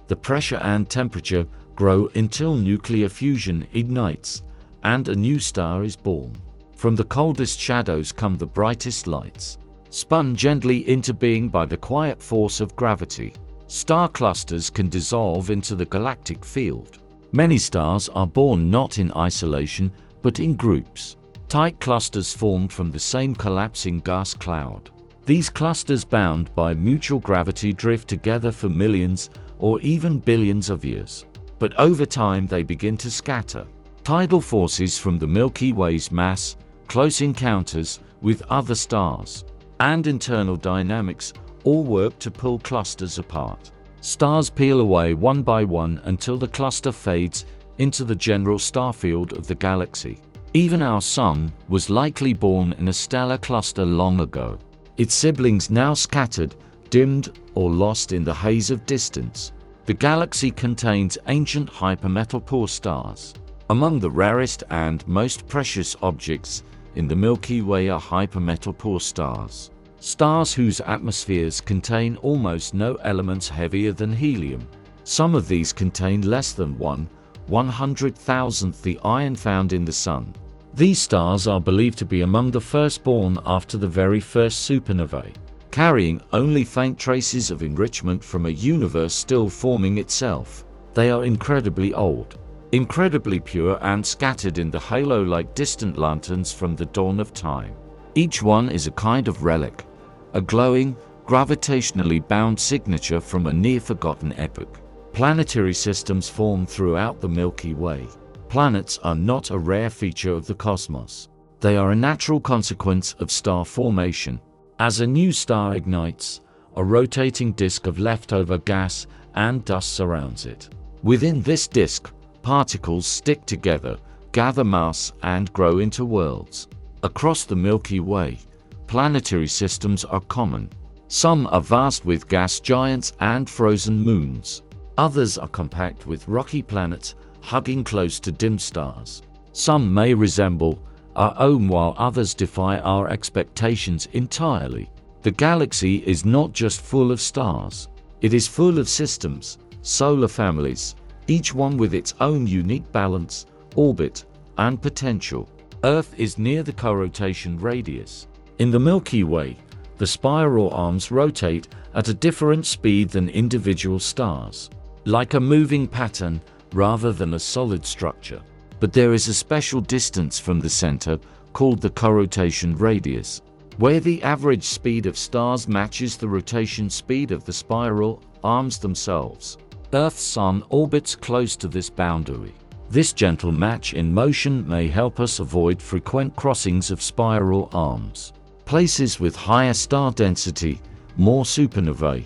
the pressure and temperature grow until nuclear fusion ignites and a new star is born. From the coldest shadows come the brightest lights, spun gently into being by the quiet force of gravity. Star clusters can dissolve into the galactic field. Many stars are born not in isolation, but in groups. Tight clusters formed from the same collapsing gas cloud. These clusters, bound by mutual gravity, drift together for millions or even billions of years. But over time they begin to scatter. Tidal forces from the Milky Way's mass, close encounters with other stars, and internal dynamics all work to pull clusters apart. Stars peel away one by one until the cluster fades into the general star field of the galaxy. Even our Sun was likely born in a stellar cluster long ago. Its siblings now scattered, dimmed, or lost in the haze of distance. The galaxy contains ancient hypermetal-poor stars. Among the rarest and most precious objects in the Milky Way are hypermetal-poor stars. Stars whose atmospheres contain almost no elements heavier than helium. Some of these contain less than 1/100,000th the iron found in the Sun. These stars are believed to be among the first born after the very first supernovae, carrying only faint traces of enrichment from a universe still forming itself. They are incredibly old, incredibly pure, and scattered in the halo like distant lanterns from the dawn of time. Each one is a kind of relic, a glowing, gravitationally bound signature from a near-forgotten epoch. Planetary systems form throughout the Milky Way. Planets are not a rare feature of the cosmos. They are a natural consequence of star formation. As a new star ignites, a rotating disk of leftover gas and dust surrounds it. Within this disk, particles stick together, gather mass, and grow into worlds. Across the Milky Way, planetary systems are common. Some are vast with gas giants and frozen moons. Others are compact with rocky planets hugging close to dim stars. Some may resemble our own, while others defy our expectations entirely. The galaxy is not just full of stars. It is full of systems, solar families, each one with its own unique balance, orbit, and potential. Earth is near the co-rotation radius. In the Milky Way, the spiral arms rotate at a different speed than individual stars, like a moving pattern rather than a solid structure. But there is a special distance from the center called the co-rotation radius, where the average speed of stars matches the rotation speed of the spiral arms themselves. Earth's Sun orbits close to this boundary. This gentle match in motion may help us avoid frequent crossings of spiral arms. Places with higher star density, more supernovae,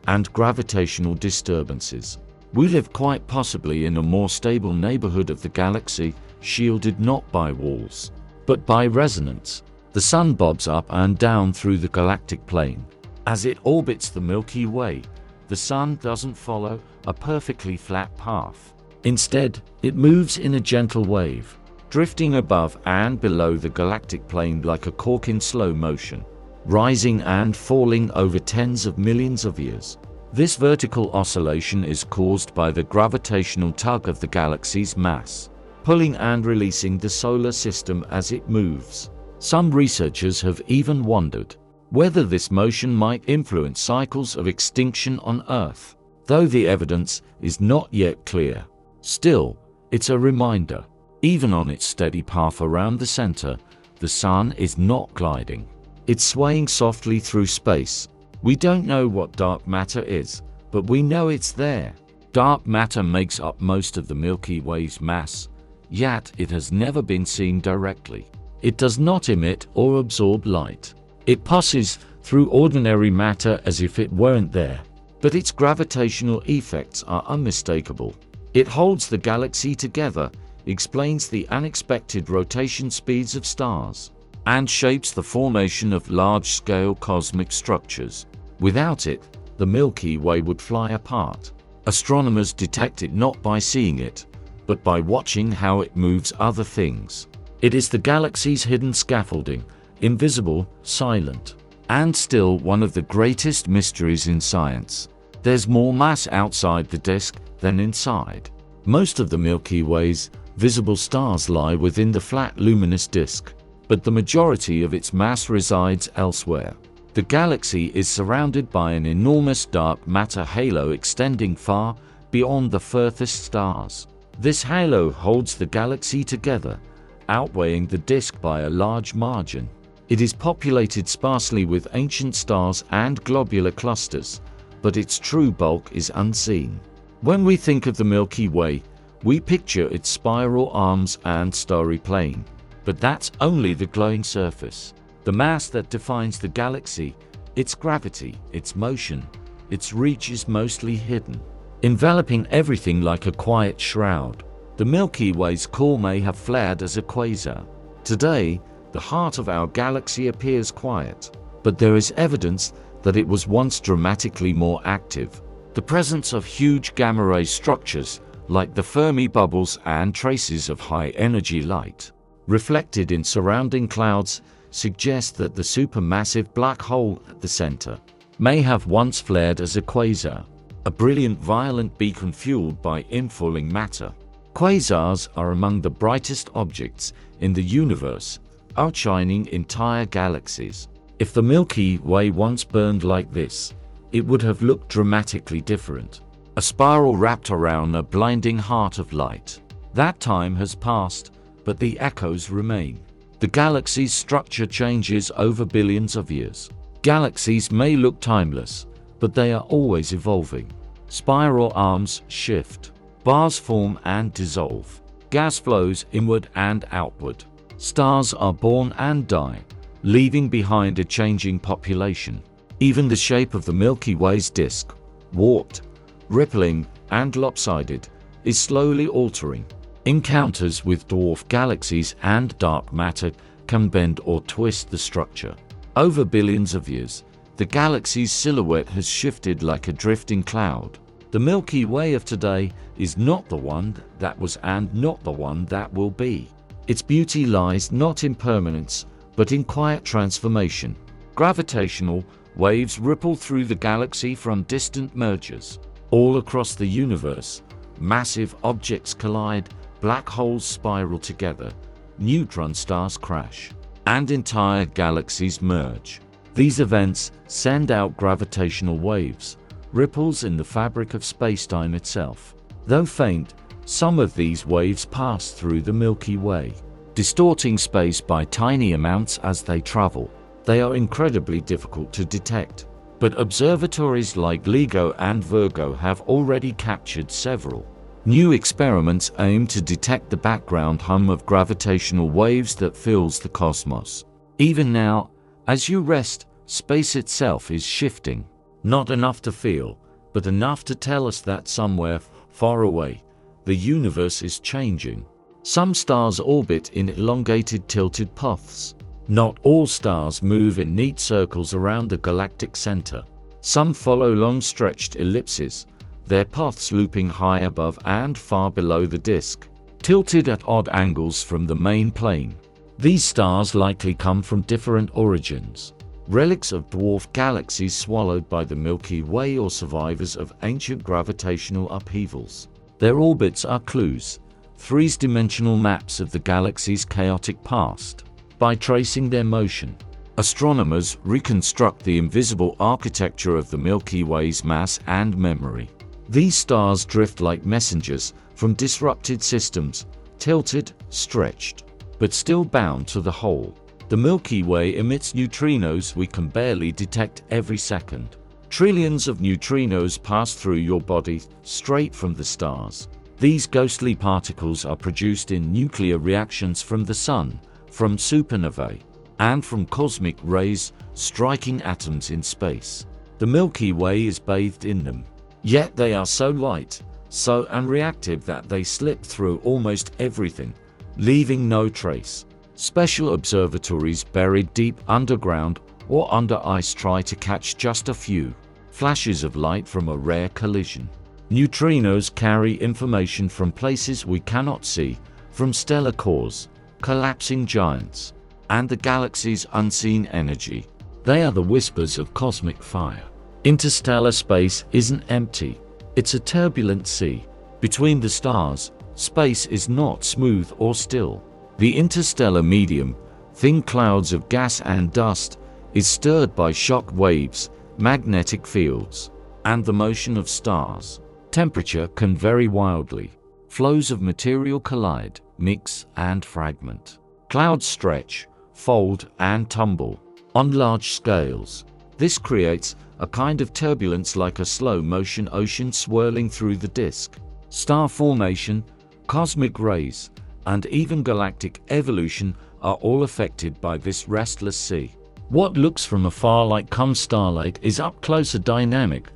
and gravitational disturbances. We live quite possibly in a more stable neighborhood of the galaxy, shielded not by walls, but by resonance. The Sun bobs up and down through the galactic plane. As it orbits the Milky Way, the Sun doesn't follow a perfectly flat path. Instead, it moves in a gentle wave, drifting above and below the galactic plane like a cork in slow motion, rising and falling over tens of millions of years. This vertical oscillation is caused by the gravitational tug of the galaxy's mass, pulling and releasing the solar system as it moves. Some researchers have even wondered whether this motion might influence cycles of extinction on Earth, though the evidence is not yet clear. Still, it's a reminder. Even on its steady path around the center, the Sun is not gliding. It's swaying softly through space. We don't know what dark matter is, but we know it's there. Dark matter makes up most of the Milky Way's mass, yet it has never been seen directly. It does not emit or absorb light. It passes through ordinary matter as if it weren't there, but its gravitational effects are unmistakable. It holds the galaxy together, explains the unexpected rotation speeds of stars, and shapes the formation of large-scale cosmic structures. Without it, the Milky Way would fly apart. Astronomers detect it not by seeing it, but by watching how it moves other things. It is the galaxy's hidden scaffolding, invisible, silent, and still one of the greatest mysteries in science. There's more mass outside the disk than inside. Most of the Milky Way's visible stars lie within the flat luminous disk, but the majority of its mass resides elsewhere. The galaxy is surrounded by an enormous dark matter halo extending far beyond the furthest stars. This halo holds the galaxy together, outweighing the disk by a large margin. It is populated sparsely with ancient stars and globular clusters, but its true bulk is unseen. When we think of the Milky Way, we picture its spiral arms and starry plane, but that's only the glowing surface. The mass that defines the galaxy, its gravity, its motion, its reach is mostly hidden, enveloping everything like a quiet shroud. The Milky Way's core may have flared as a quasar. Today, the heart of our galaxy appears quiet, but there is evidence that it was once dramatically more active. The presence of huge gamma-ray structures, like the Fermi bubbles and traces of high-energy light, reflected in surrounding clouds, suggests that the supermassive black hole at the center may have once flared as a quasar, a brilliant violent beacon fueled by infalling matter. Quasars are among the brightest objects in the universe, outshining entire galaxies. If the Milky Way once burned like this, it would have looked dramatically different. A spiral wrapped around a blinding heart of light. That time has passed, but the echoes remain. The galaxy's structure changes over billions of years. Galaxies may look timeless, but they are always evolving. Spiral arms shift. Bars form and dissolve. Gas flows inward and outward. Stars are born and die, leaving behind a changing population. Even the shape of the Milky Way's disk, warped, rippling, and lopsided, is slowly altering. Encounters with dwarf galaxies and dark matter can bend or twist the structure. Over billions of years, the galaxy's silhouette has shifted like a drifting cloud. The Milky Way of today is not the one that was and not the one that will be. Its beauty lies not in permanence, but in quiet transformation. Gravitational waves ripple through the galaxy from distant mergers. All across the universe, massive objects collide, black holes spiral together, neutron stars crash, and entire galaxies merge. These events send out gravitational waves, ripples in the fabric of spacetime itself. Though faint, some of these waves pass through the Milky Way, distorting space by tiny amounts as they travel. They are incredibly difficult to detect, but observatories like LIGO and Virgo have already captured several. New experiments aim to detect the background hum of gravitational waves that fills the cosmos. Even now, as you rest, space itself is shifting. Not enough to feel, but enough to tell us that somewhere far away, the universe is changing. Some stars orbit in elongated tilted paths. Not all stars move in neat circles around the galactic center. Some follow long-stretched ellipses, their paths looping high above and far below the disk, tilted at odd angles from the main plane. These stars likely come from different origins. Relics of dwarf galaxies swallowed by the Milky Way or survivors of ancient gravitational upheavals. Their orbits are clues, three-dimensional maps of the galaxy's chaotic past. By tracing their motion, astronomers reconstruct the invisible architecture of the Milky Way's mass and memory. These stars drift like messengers from disrupted systems, tilted, stretched, but still bound to the whole. The Milky Way emits neutrinos we can barely detect every second. Trillions of neutrinos pass through your body straight from the stars. These ghostly particles are produced in nuclear reactions from the Sun, from supernovae, and from cosmic rays striking atoms in space. The Milky Way is bathed in them. Yet they are so light, so unreactive that they slip through almost everything, leaving no trace. Special observatories buried deep underground or under ice try to catch just a few flashes of light from a rare collision. Neutrinos carry information from places we cannot see, from stellar cores, collapsing giants, and the galaxy's unseen energy. They are the whispers of cosmic fire. Interstellar space isn't empty, it's a turbulent sea. Between the stars, space is not smooth or still. The interstellar medium, thin clouds of gas and dust, is stirred by shock waves, magnetic fields, and the motion of stars. Temperature can vary wildly. Flows of material collide, mix, and fragment. Clouds stretch, fold, and tumble on large scales. This creates a kind of turbulence like a slow-motion ocean swirling through the disk. Star formation, cosmic rays, and even galactic evolution are all affected by this restless sea. What looks from afar like calm starlight is up close a dynamic,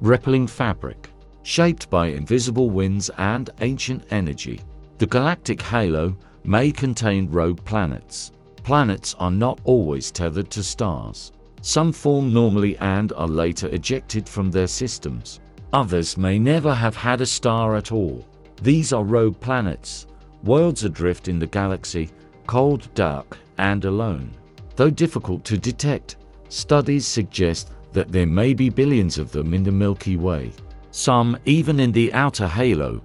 rippling fabric, shaped by invisible winds and ancient energy. The galactic halo may contain rogue planets. Planets are not always tethered to stars. Some form normally and are later ejected from their systems. Others may never have had a star at all. These are rogue planets, worlds adrift in the galaxy, cold, dark, and alone. Though difficult to detect, studies suggest that there may be billions of them in the Milky Way. Some even in the outer halo,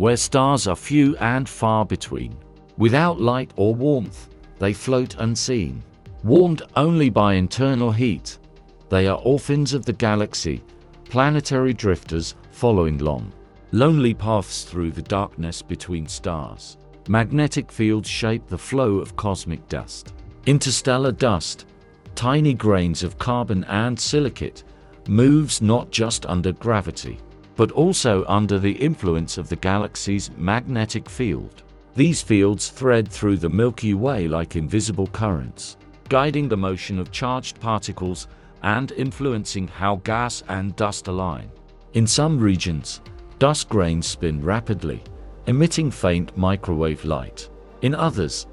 where stars are few and far between. Without light or warmth, they float unseen. Warmed only by internal heat, they are orphans of the galaxy, planetary drifters following long, lonely paths through the darkness between stars. Magnetic fields shape the flow of cosmic dust. Interstellar dust, tiny grains of carbon and silicate, moves not just under gravity, but also under the influence of the galaxy's magnetic field. These fields thread through the Milky Way like invisible currents, guiding the motion of charged particles and influencing how gas and dust align. In some regions, dust grains spin rapidly, emitting faint microwave light. In others,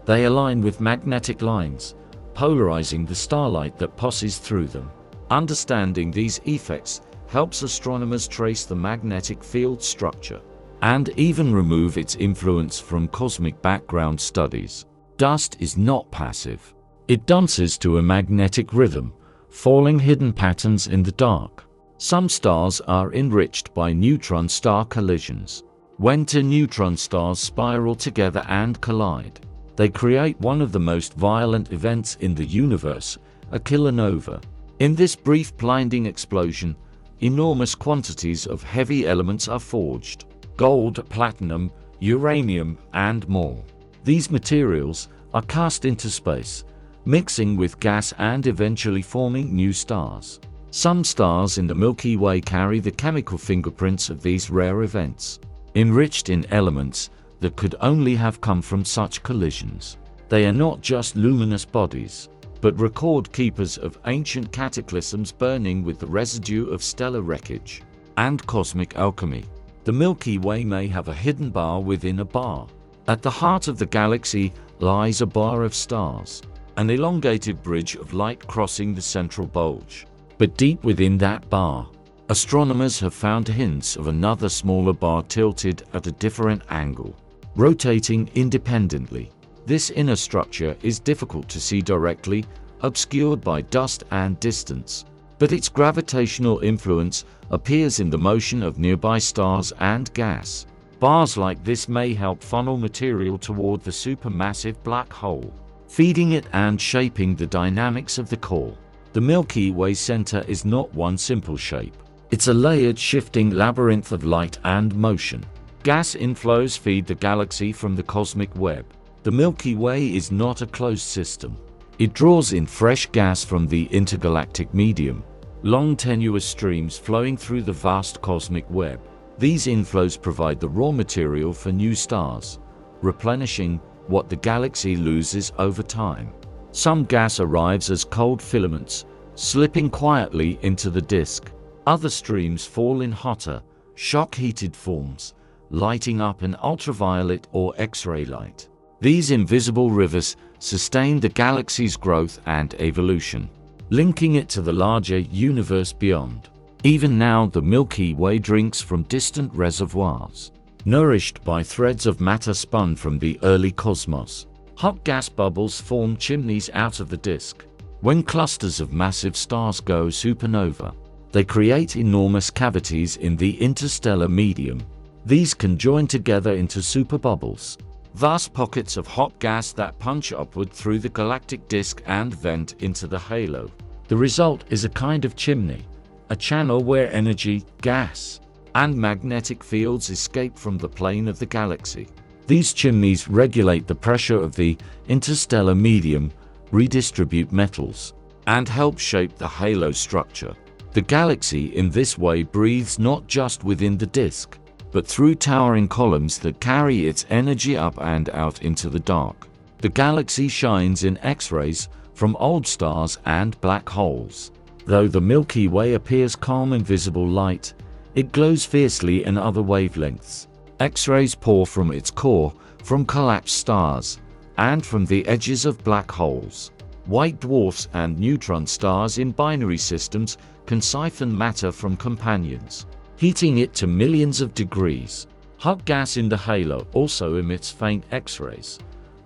they align with magnetic lines, polarizing the starlight that passes through them. Understanding these effects helps astronomers trace the magnetic field structure and even remove its influence from cosmic background studies. Dust is not passive. It dances to a magnetic rhythm, following hidden patterns in the dark. Some stars are enriched by neutron-star collisions. When two neutron stars spiral together and collide, they create one of the most violent events in the universe, a kilonova. In this brief blinding explosion, enormous quantities of heavy elements are forged: gold, platinum, uranium, and more. These materials are cast into space, mixing with gas and eventually forming new stars. Some stars in the Milky Way carry the chemical fingerprints of these rare events, enriched in elements that could only have come from such collisions. They are not just luminous bodies, but record keepers of ancient cataclysms burning with the residue of stellar wreckage and cosmic alchemy. The Milky Way may have a hidden bar within a bar. At the heart of the galaxy lies a bar of stars, an elongated bridge of light crossing the central bulge. But deep within that bar, astronomers have found hints of another smaller bar tilted at a different angle, rotating independently. This inner structure is difficult to see directly, obscured by dust and distance, but its gravitational influence appears in the motion of nearby stars and gas. Bars like this may help funnel material toward the supermassive black hole, feeding it and shaping the dynamics of the core. The Milky Way center is not one simple shape. It's a layered, shifting labyrinth of light and motion. Gas inflows feed the galaxy from the cosmic web. The Milky Way is not a closed system. It draws in fresh gas from the intergalactic medium, long tenuous streams flowing through the vast cosmic web. These inflows provide the raw material for new stars, replenishing what the galaxy loses over time. Some gas arrives as cold filaments, slipping quietly into the disk. Other streams fall in hotter, shock-heated forms, lighting up in ultraviolet or X-ray light. These invisible rivers sustain the galaxy's growth and evolution, linking it to the larger universe beyond. Even now, the Milky Way drinks from distant reservoirs, nourished by threads of matter spun from the early cosmos. Hot gas bubbles form chimneys out of the disk. When clusters of massive stars go supernova, they create enormous cavities in the interstellar medium. These can join together into superbubbles, vast pockets of hot gas that punch upward through the galactic disk and vent into the halo. The result is a kind of chimney, a channel where energy, gas, and magnetic fields escape from the plane of the galaxy. These chimneys regulate the pressure of the interstellar medium, redistribute metals, and help shape the halo structure. The galaxy in this way breathes not just within the disk, but through towering columns that carry its energy up and out into the dark. The galaxy shines in X-rays from old stars and black holes. Though the Milky Way appears calm in visible light, it glows fiercely in other wavelengths. X-rays pour from its core, from collapsed stars, and from the edges of black holes. White dwarfs and neutron stars in binary systems can siphon matter from companions, heating it to millions of degrees. Hot gas in the halo also emits faint X-rays,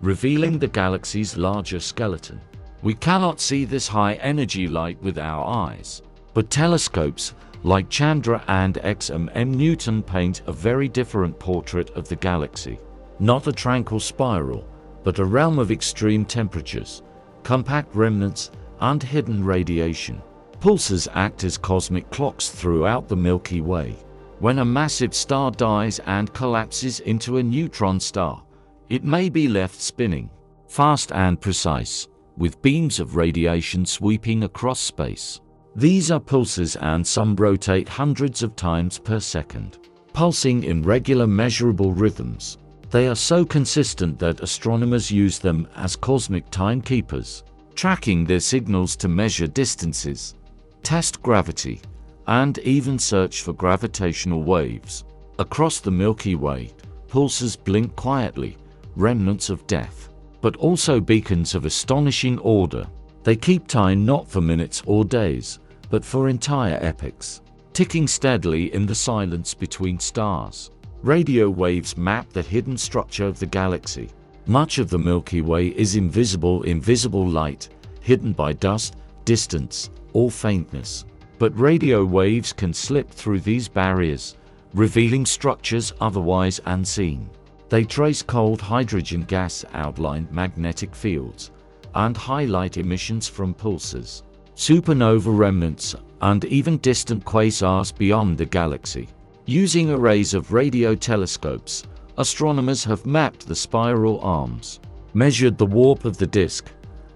revealing the galaxy's larger skeleton. We cannot see this high-energy light with our eyes, but telescopes like Chandra and XMM Newton, paint a very different portrait of the galaxy. Not a tranquil spiral, but a realm of extreme temperatures, compact remnants, and hidden radiation. Pulsars act as cosmic clocks throughout the Milky Way. When a massive star dies and collapses into a neutron star, it may be left spinning, fast and precise, with beams of radiation sweeping across space. These are pulsars, and some rotate hundreds of times per second, pulsing in regular measurable rhythms. They are so consistent that astronomers use them as cosmic timekeepers, tracking their signals to measure distances, test gravity, and even search for gravitational waves. Across the Milky Way, pulsars blink quietly, remnants of death, but also beacons of astonishing order. They keep time not for minutes or days, but for entire epochs, ticking steadily in the silence between stars. Radio waves map the hidden structure of the galaxy. Much of the Milky Way is invisible light, hidden by dust, distance, or faintness. But radio waves can slip through these barriers, revealing structures otherwise unseen. They trace cold hydrogen gas outlined magnetic fields, and highlight emissions from pulsars, supernova remnants, and even distant quasars beyond the galaxy. Using arrays of radio telescopes, astronomers have mapped the spiral arms, measured the warp of the disk,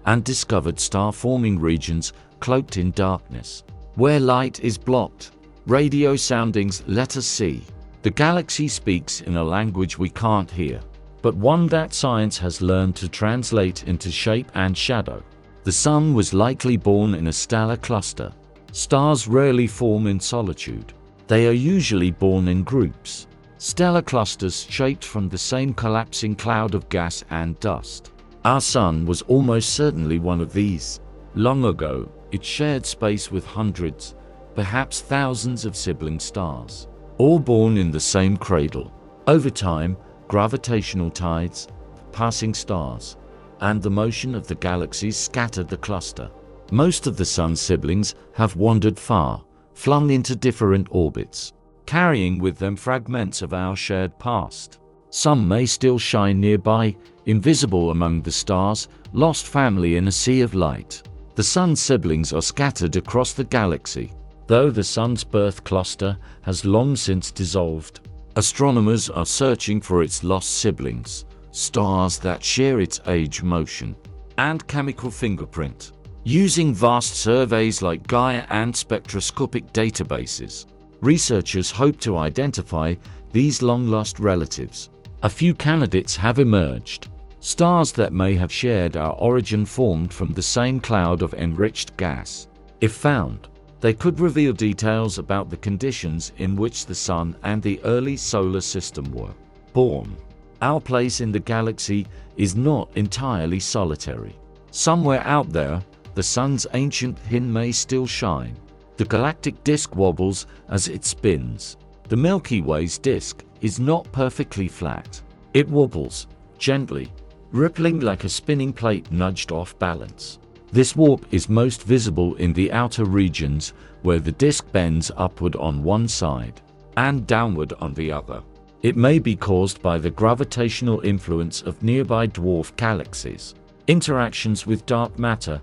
and discovered star-forming regions cloaked in darkness. Where light is blocked, radio soundings let us see. The galaxy speaks in a language we can't hear, but one that science has learned to translate into shape and shadow. The Sun was likely born in a stellar cluster. Stars rarely form in solitude. They are usually born in groups, stellar clusters shaped from the same collapsing cloud of gas and dust. Our Sun was almost certainly one of these. Long ago, it shared space with hundreds, perhaps thousands of sibling stars, all born in the same cradle. Over time, gravitational tides, passing stars, and the motion of the galaxies scattered the cluster. Most of the Sun's siblings have wandered far, flung into different orbits, carrying with them fragments of our shared past. Some may still shine nearby, invisible among the stars, lost family in a sea of light. The Sun's siblings are scattered across the galaxy. Though the Sun's birth cluster has long since dissolved, astronomers are searching for its lost siblings, stars that share its age, motion, and chemical fingerprint. Using vast surveys like Gaia and spectroscopic databases, researchers hope to identify these long-lost relatives. A few candidates have emerged. Stars that may have shared our origin, formed from the same cloud of enriched gas. If found, they could reveal details about the conditions in which the Sun and the early solar system were born. Our place in the galaxy is not entirely solitary. Somewhere out there, the Sun's ancient hin may still shine. The galactic disk wobbles as it spins. The Milky Way's disk is not perfectly flat. It wobbles, gently, rippling like a spinning plate nudged off balance. This warp is most visible in the outer regions, where the disk bends upward on one side and downward on the other. It may be caused by the gravitational influence of nearby dwarf galaxies, interactions with dark matter,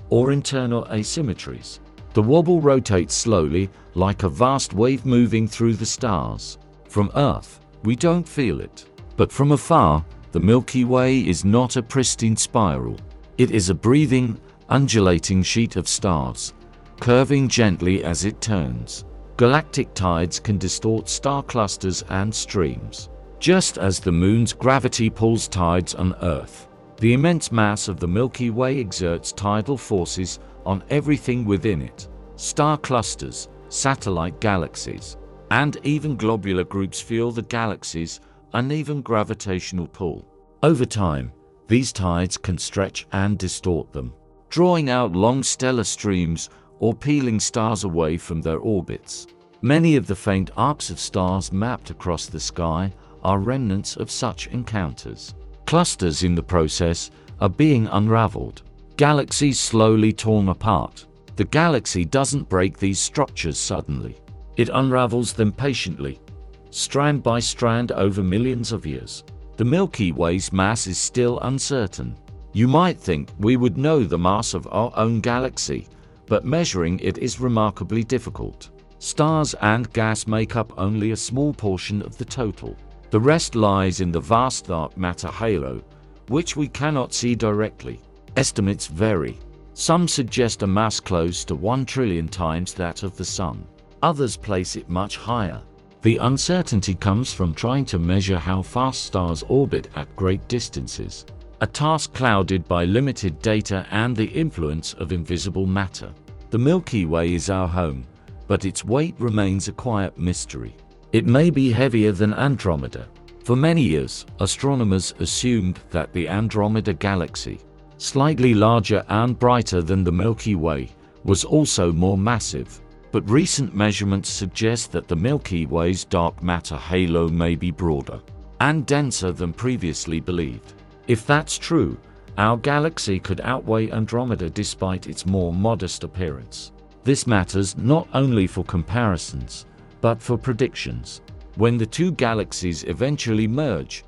or internal asymmetries. The wobble rotates slowly, like a vast wave moving through the stars. From Earth, we don't feel it. But from afar, the Milky Way is not a pristine spiral. It is a breathing, undulating sheet of stars, curving gently as it turns. Galactic tides can distort star clusters and streams, just as the Moon's gravity pulls tides on Earth. The immense mass of the Milky Way exerts tidal forces on everything within it. Star clusters, satellite galaxies, and even globular groups feel the galaxy's uneven gravitational pull. Over time, these tides can stretch and distort them, drawing out long stellar streams or peeling stars away from their orbits. Many of the faint arcs of stars mapped across the sky are remnants of such encounters. Clusters in the process are being unraveled, galaxies slowly torn apart. The galaxy doesn't break these structures suddenly. It unravels them patiently, strand by strand over millions of years. The Milky Way's mass is still uncertain. You might think we would know the mass of our own galaxy, but measuring it is remarkably difficult. Stars and gas make up only a small portion of the total. The rest lies in the vast dark matter halo, which we cannot see directly. Estimates vary. Some suggest a mass close to 1 trillion times that of the Sun. Others place it much higher. The uncertainty comes from trying to measure how fast stars orbit at great distances, a task clouded by limited data and the influence of invisible matter. The Milky Way is our home, but its weight remains a quiet mystery. It may be heavier than Andromeda. For many years, astronomers assumed that the Andromeda Galaxy, slightly larger and brighter than the Milky Way, was also more massive. But recent measurements suggest that the Milky Way's dark matter halo may be broader and denser than previously believed. If that's true, our galaxy could outweigh Andromeda despite its more modest appearance. This matters not only for comparisons, but for predictions. When the two galaxies eventually merge,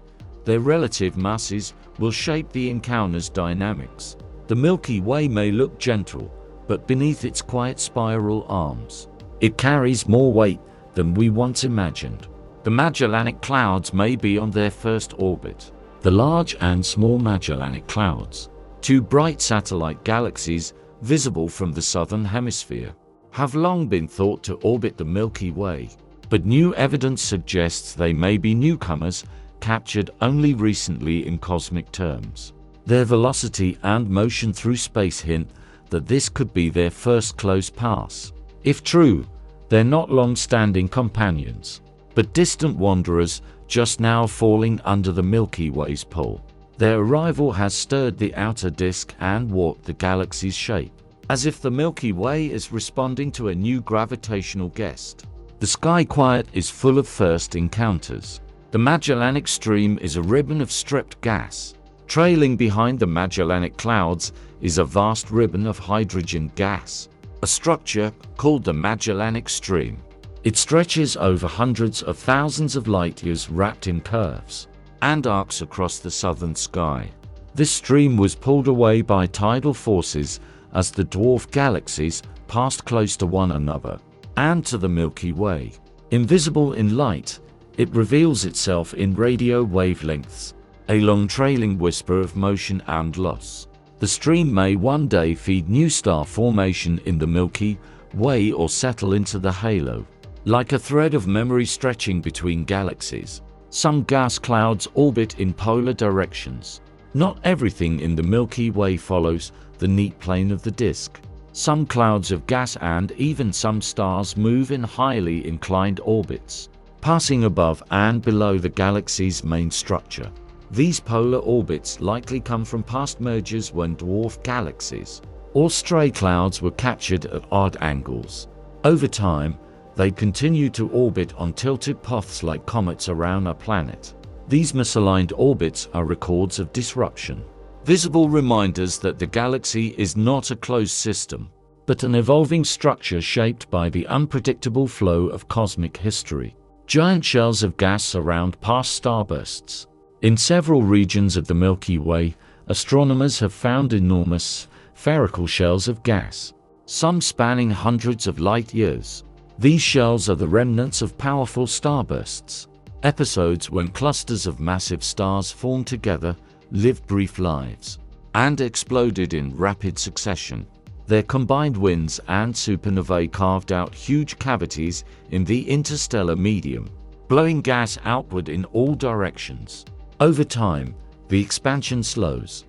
their relative masses will shape the encounter's dynamics. The Milky Way may look gentle, but beneath its quiet spiral arms, it carries more weight than we once imagined. The Magellanic Clouds may be on their first orbit. The Large and Small Magellanic Clouds, two bright satellite galaxies visible from the southern hemisphere, have long been thought to orbit the Milky Way, but new evidence suggests they may be newcomers captured only recently in cosmic terms. Their velocity and motion through space hint that this could be their first close pass. If true, they're not long-standing companions, but distant wanderers just now falling under the Milky Way's pull. Their arrival has stirred the outer disk and warped the galaxy's shape, as if the Milky Way is responding to a new gravitational guest. The sky quiet is full of first encounters. The Magellanic Stream is a ribbon of stripped gas. Trailing behind the Magellanic Clouds is a vast ribbon of hydrogen gas, a structure called the Magellanic Stream. It stretches over hundreds of thousands of light years wrapped in curves and arcs across the southern sky. This stream was pulled away by tidal forces as the dwarf galaxies passed close to one another and to the Milky Way. Invisible in light, it reveals itself in radio wavelengths, a long trailing whisper of motion and loss. The stream may one day feed new star formation in the Milky Way or settle into the halo, like a thread of memory stretching between galaxies. Some gas clouds orbit in polar directions. Not everything in the Milky Way follows the neat plane of the disk. Some clouds of gas and even some stars move in highly inclined orbits, passing above and below the galaxy's main structure. These polar orbits likely come from past mergers when dwarf galaxies or stray clouds were captured at odd angles. Over time, they continue to orbit on tilted paths like comets around a planet. These misaligned orbits are records of disruption, visible reminders that the galaxy is not a closed system, but an evolving structure shaped by the unpredictable flow of cosmic history. Giant shells of gas surround past starbursts. In several regions of the Milky Way, astronomers have found enormous spherical shells of gas, some spanning hundreds of light years. These shells are the remnants of powerful starbursts, episodes when clusters of massive stars formed together, lived brief lives, and exploded in rapid succession. Their combined winds and supernovae carved out huge cavities in the interstellar medium, blowing gas outward in all directions. Over time, the expansion slows,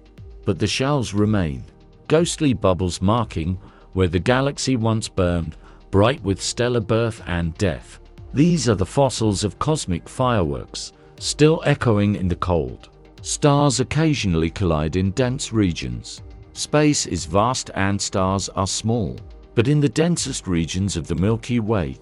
but the shells remain, ghostly bubbles marking where the galaxy once burned, bright with stellar birth and death. These are the fossils of cosmic fireworks, still echoing in the cold. Stars occasionally collide in dense regions. Space is vast and stars are small, but in the densest regions of the Milky Way,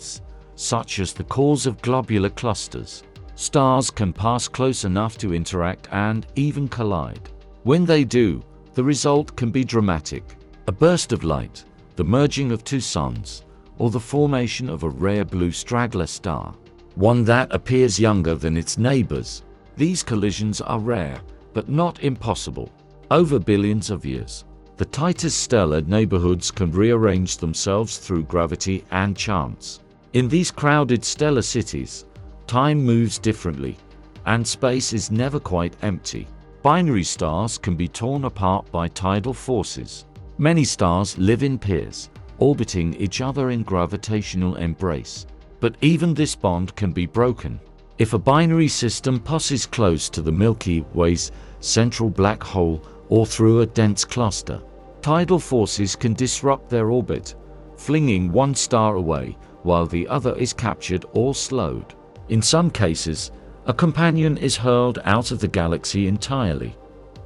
such as the cores of globular clusters, stars can pass close enough to interact and even collide. When they do, the result can be dramatic. A burst of light, the merging of two suns, or the formation of a rare blue straggler star, one that appears younger than its neighbors. These collisions are rare, but not impossible. Over billions of years, the tightest stellar neighborhoods can rearrange themselves through gravity and chance. In these crowded stellar cities, time moves differently, and space is never quite empty. Binary stars can be torn apart by tidal forces. Many stars live in pairs, orbiting each other in gravitational embrace. But even this bond can be broken. If a binary system passes close to the Milky Way's central black hole or through a dense cluster, tidal forces can disrupt their orbit, flinging one star away while the other is captured or slowed. In some cases, a companion is hurled out of the galaxy entirely,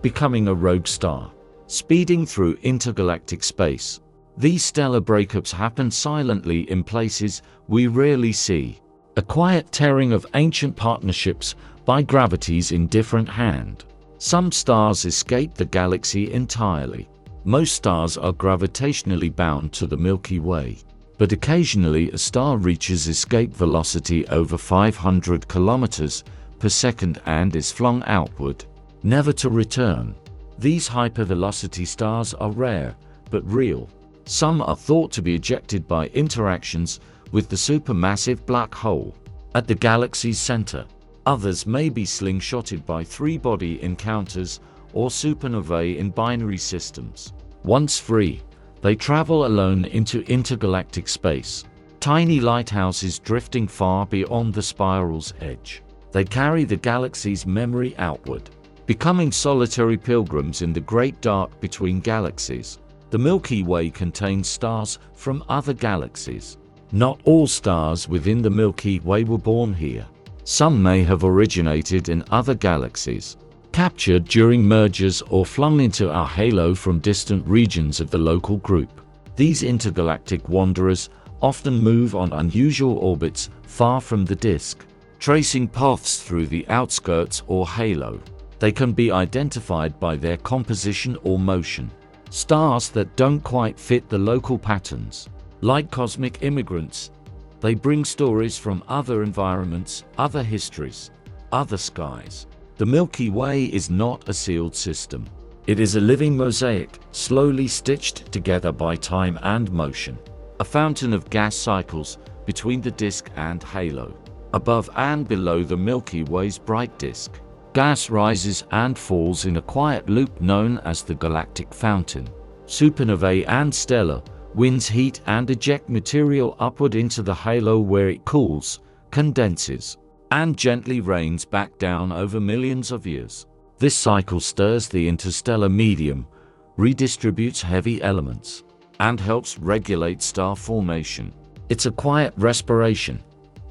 becoming a rogue star, speeding through intergalactic space. These stellar breakups happen silently in places we rarely see. A quiet tearing of ancient partnerships by gravities in different hand. Some stars escape the galaxy entirely. Most stars are gravitationally bound to the Milky Way, but occasionally a star reaches escape velocity over 500 kilometers per second and is flung outward, never to return. These hypervelocity stars are rare, but real. Some are thought to be ejected by interactions with the supermassive black hole at the galaxy's center. Others may be slingshotted by three-body encounters or supernovae in binary systems. Once free, they travel alone into intergalactic space, tiny lighthouses drifting far beyond the spiral's edge. They carry the galaxy's memory outward, becoming solitary pilgrims in the great dark between galaxies. The Milky Way contains stars from other galaxies. Not all stars within the Milky Way were born here. Some may have originated in other galaxies, captured during mergers or flung into our halo from distant regions of the local group. These intergalactic wanderers often move on unusual orbits far from the disk, tracing paths through the outskirts or halo. They can be identified by their composition or motion. Stars that don't quite fit the local patterns. Like cosmic immigrants, they bring stories from other environments, other histories, other skies. The Milky Way is not a sealed system. It is a living mosaic, slowly stitched together by time and motion. A fountain of gas cycles between the disk and halo. Above and below the Milky Way's bright disk, gas rises and falls in a quiet loop known as the galactic fountain. Supernovae and stellar winds heat and eject material upward into the halo where it cools, condenses, and gently rains back down over millions of years. This cycle stirs the interstellar medium, redistributes heavy elements, and helps regulate star formation. It's a quiet respiration,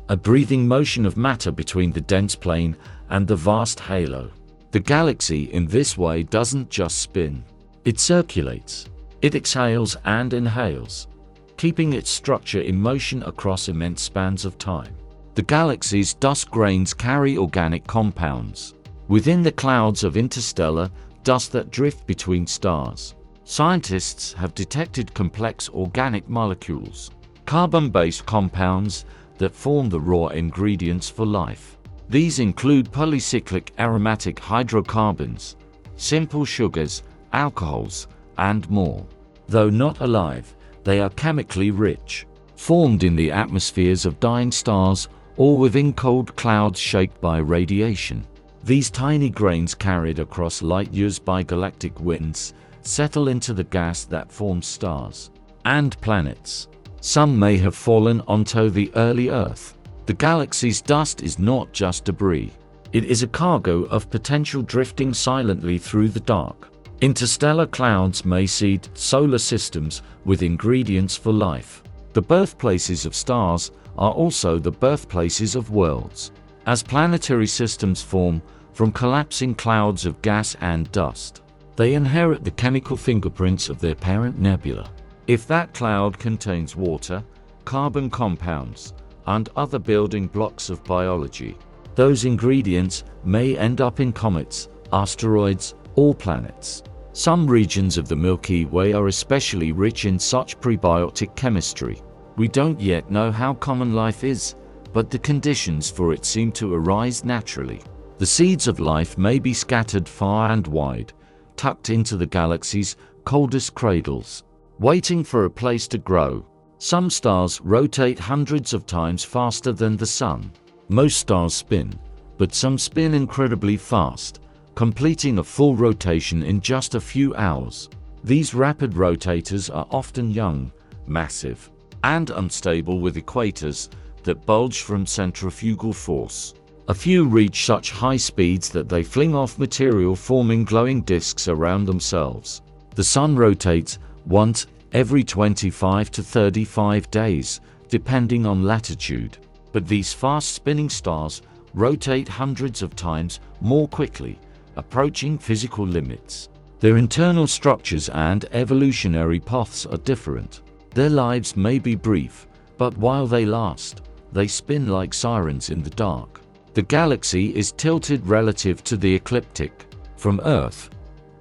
a breathing motion of matter between the dense plane and the vast halo. The galaxy in this way doesn't just spin, it circulates. It exhales and inhales, keeping its structure in motion across immense spans of time. The galaxy's dust grains carry organic compounds. Within the clouds of interstellar dust that drift between stars, scientists have detected complex organic molecules, carbon-based compounds that form the raw ingredients for life. These include polycyclic aromatic hydrocarbons, simple sugars, alcohols, and more. Though not alive, they are chemically rich, formed in the atmospheres of dying stars or within cold clouds shaped by radiation. These tiny grains carried across light years by galactic winds settle into the gas that forms stars and planets. Some may have fallen onto the early Earth. The galaxy's dust is not just debris. It is a cargo of potential drifting silently through the dark. Interstellar clouds may seed solar systems with ingredients for life. The birthplaces of stars are also the birthplaces of worlds. As planetary systems form from collapsing clouds of gas and dust, they inherit the chemical fingerprints of their parent nebula. If that cloud contains water, carbon compounds, and other building blocks of biology, those ingredients may end up in comets, asteroids, or planets. Some regions of the Milky Way are especially rich in such prebiotic chemistry. We don't yet know how common life is, but the conditions for it seem to arise naturally. The seeds of life may be scattered far and wide, tucked into the galaxy's coldest cradles, waiting for a place to grow. Some stars rotate hundreds of times faster than the Sun. Most stars spin, but some spin incredibly fast, completing a full rotation in just a few hours. These rapid rotators are often young, massive, and unstable with equators that bulge from centrifugal force. A few reach such high speeds that they fling off material, forming glowing disks around themselves. The Sun rotates once every 25 to 35 days, depending on latitude. But these fast-spinning stars rotate hundreds of times more quickly, approaching physical limits. Their internal structures and evolutionary paths are different. Their lives may be brief, but while they last, they spin like sirens in the dark. The galaxy is tilted relative to the ecliptic. From Earth,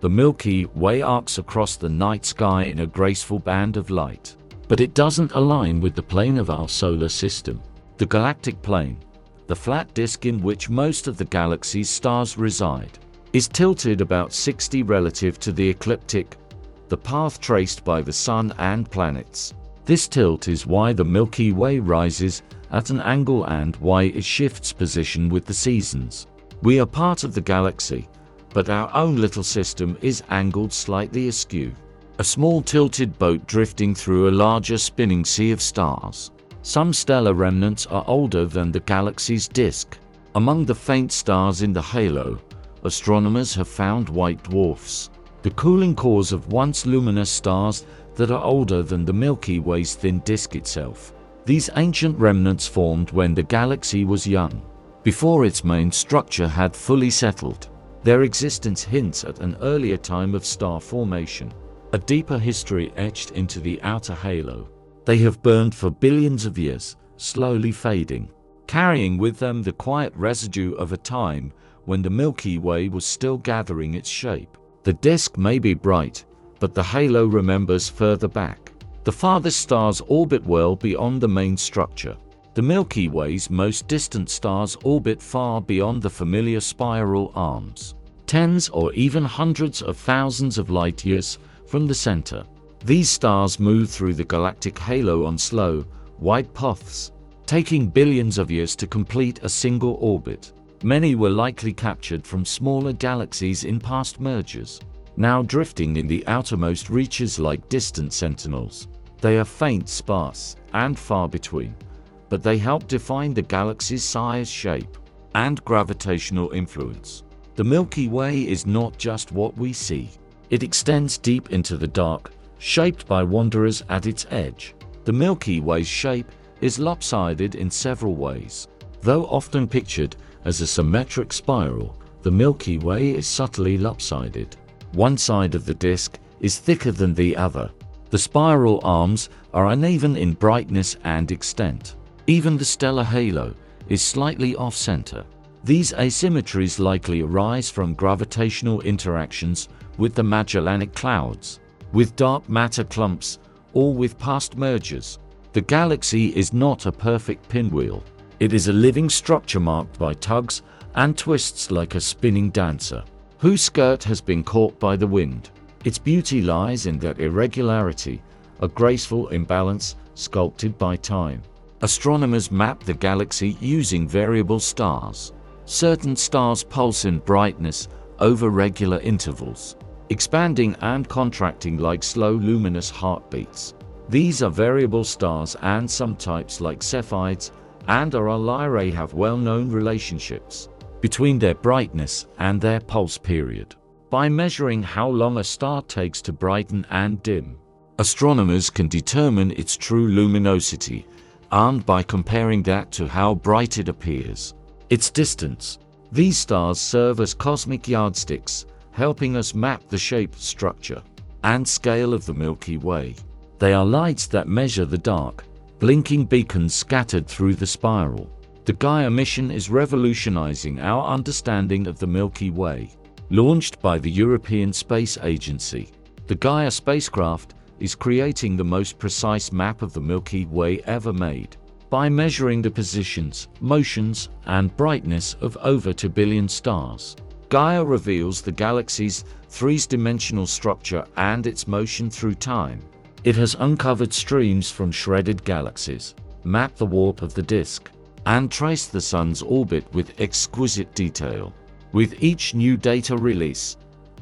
the Milky Way arcs across the night sky in a graceful band of light. But it doesn't align with the plane of our solar system. The galactic plane, the flat disk in which most of the galaxy's stars reside, is tilted about 60 relative to the ecliptic, the path traced by the Sun and planets. This tilt is why the Milky Way rises at an angle and why it shifts position with the seasons. We are part of the galaxy, but our own little system is angled slightly askew. A small tilted boat drifting through a larger spinning sea of stars. Some stellar remnants are older than the galaxy's disk. Among the faint stars in the halo, astronomers have found white dwarfs, the cooling cores of once luminous stars that are older than the Milky Way's thin disk itself. These ancient remnants formed when the galaxy was young, before its main structure had fully settled. Their existence hints at an earlier time of star formation, a deeper history etched into the outer halo. They have burned for billions of years, slowly fading, carrying with them the quiet residue of a time when the Milky Way was still gathering its shape. The disk may be bright, but the halo remembers further back. The farthest stars orbit well beyond the main structure. The Milky Way's most distant stars orbit far beyond the familiar spiral arms, tens or even hundreds of thousands of light years from the center. These stars move through the galactic halo on slow, wide paths, taking billions of years to complete a single orbit. Many were likely captured from smaller galaxies in past mergers, now drifting in the outermost reaches like distant sentinels. They are faint, sparse, and far between, but they help define the galaxy's size, shape, and gravitational influence. The Milky Way is not just what we see. It extends deep into the dark, shaped by wanderers at its edge. The Milky Way's shape is lopsided in several ways. Though often pictured as a symmetric spiral, the Milky Way is subtly lopsided. One side of the disk is thicker than the other. The spiral arms are uneven in brightness and extent. Even the stellar halo is slightly off-center. These asymmetries likely arise from gravitational interactions with the Magellanic Clouds, with dark matter clumps, or with past mergers. The galaxy is not a perfect pinwheel. It is a living structure marked by tugs and twists like a spinning dancer, whose skirt has been caught by the wind. Its beauty lies in that irregularity, a graceful imbalance sculpted by time. Astronomers map the galaxy using variable stars. Certain stars pulse in brightness over regular intervals, expanding and contracting like slow luminous heartbeats. These are variable stars, and some types like Cepheids and Lyrae have well-known relationships between their brightness and their pulse period. By measuring how long a star takes to brighten and dim, astronomers can determine its true luminosity, and by comparing that to how bright it appears, its distance. These stars serve as cosmic yardsticks, helping us map the shape, structure, and scale of the Milky Way. They are lights that measure the dark, blinking beacons scattered through the spiral. The Gaia mission is revolutionizing our understanding of the Milky Way. Launched by the European Space Agency, the Gaia spacecraft is creating the most precise map of the Milky Way ever made. By measuring the positions, motions, and brightness of over 2 billion stars, Gaia reveals the galaxy's three-dimensional structure and its motion through time. It has uncovered streams from shredded galaxies, mapped the warp of the disk, and traced the Sun's orbit with exquisite detail. With each new data release,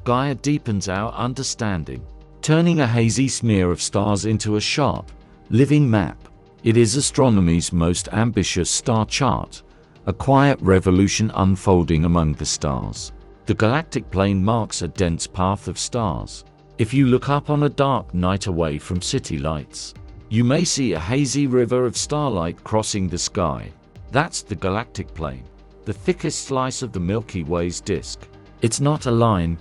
Gaia deepens our understanding, turning a hazy smear of stars into a sharp, living map. It is astronomy's most ambitious star chart, a quiet revolution unfolding among the stars. The galactic plane marks a dense path of stars. If you look up on a dark night away from city lights, you may see a hazy river of starlight crossing the sky. That's the galactic plane, the thickest slice of the Milky Way's disk. It's not a line,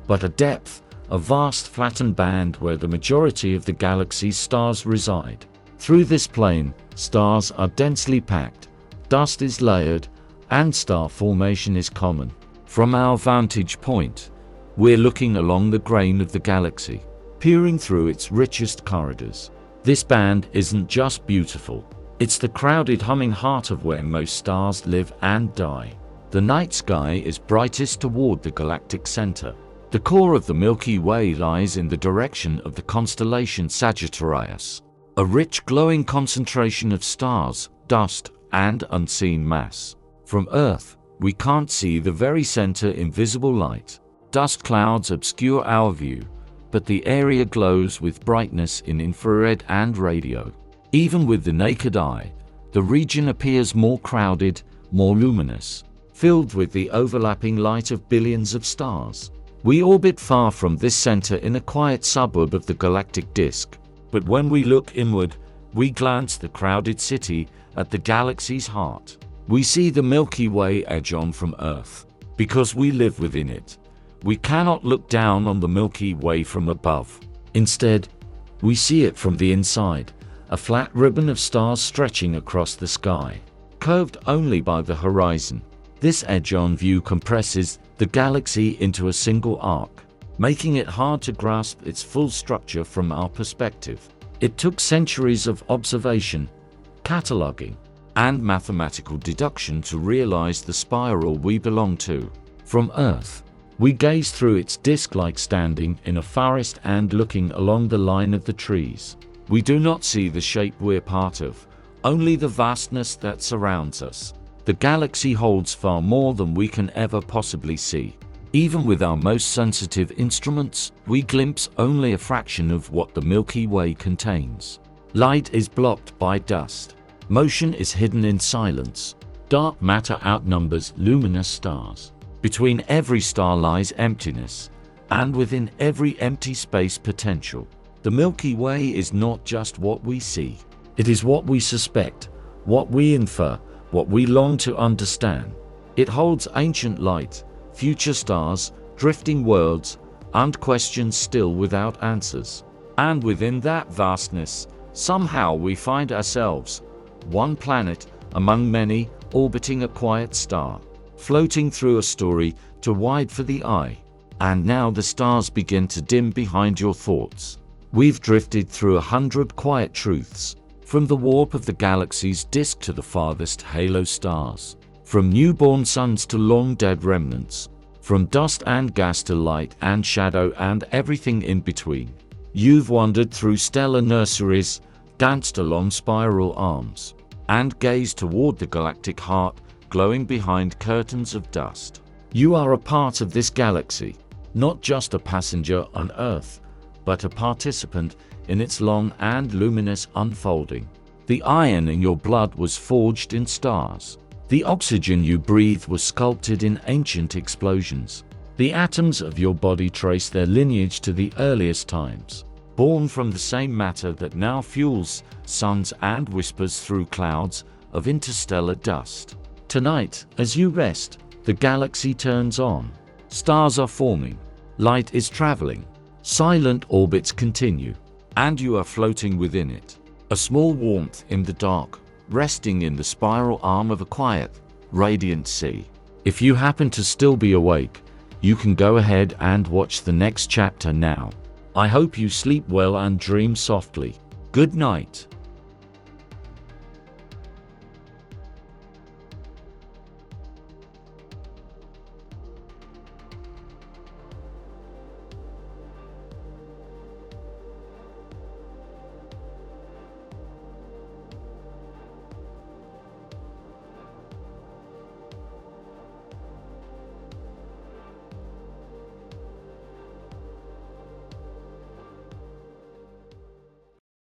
but a depth, a vast flattened band where the majority of the galaxy's stars reside. Through this plane, stars are densely packed, dust is layered, and star formation is common. From our vantage point, we're looking along the grain of the galaxy, peering through its richest corridors. This band isn't just beautiful, it's the crowded humming heart of where most stars live and die. The night sky is brightest toward the galactic center. The core of the Milky Way lies in the direction of the constellation Sagittarius, a rich glowing concentration of stars, dust, and unseen mass. From Earth, we can't see the very center in visible light. Dust clouds obscure our view, but the area glows with brightness in infrared and radio. Even with the naked eye, the region appears more crowded, more luminous, filled with the overlapping light of billions of stars. We orbit far from this center in a quiet suburb of the galactic disk, but when we look inward, we glance the crowded city at the galaxy's heart. We see the Milky Way edge on from Earth. Because we live within it, we cannot look down on the Milky Way from above. Instead, we see it from the inside, a flat ribbon of stars stretching across the sky, curved only by the horizon. This edge-on view compresses the galaxy into a single arc, making it hard to grasp its full structure from our perspective. It took centuries of observation, cataloging, and mathematical deduction to realize the spiral we belong to. From Earth, we gaze through its disk like standing in a forest and looking along the line of the trees. We do not see the shape we're part of, only the vastness that surrounds us. The galaxy holds far more than we can ever possibly see. Even with our most sensitive instruments, we glimpse only a fraction of what the Milky Way contains. Light is blocked by dust. Motion is hidden in silence. Dark matter outnumbers luminous stars. Between every star lies emptiness, and within every empty space potential. The Milky Way is not just what we see. It is what we suspect, what we infer, what we long to understand. It holds ancient light, future stars, drifting worlds, and questions still without answers. And within that vastness, somehow we find ourselves, one planet among many, orbiting a quiet star, floating through a story too wide for the eye. And now the stars begin to dim behind your thoughts. We've drifted through 100 quiet truths, from the warp of the galaxy's disk to the farthest halo stars, from newborn suns to long-dead remnants, from dust and gas to light and shadow and everything in between. You've wandered through stellar nurseries, danced along spiral arms, and gazed toward the galactic heart glowing behind curtains of dust. You are a part of this galaxy, not just a passenger on Earth, but a participant in its long and luminous unfolding. The iron in your blood was forged in stars. The oxygen you breathe was sculpted in ancient explosions. The atoms of your body trace their lineage to the earliest times, born from the same matter that now fuels suns and whispers through clouds of interstellar dust. Tonight, as you rest, the galaxy turns on. Stars are forming. Light is traveling. Silent orbits continue. And you are floating within it. A small warmth in the dark, resting in the spiral arm of a quiet, radiant sea. If you happen to still be awake, you can go ahead and watch the next chapter now. I hope you sleep well and dream softly. Good night.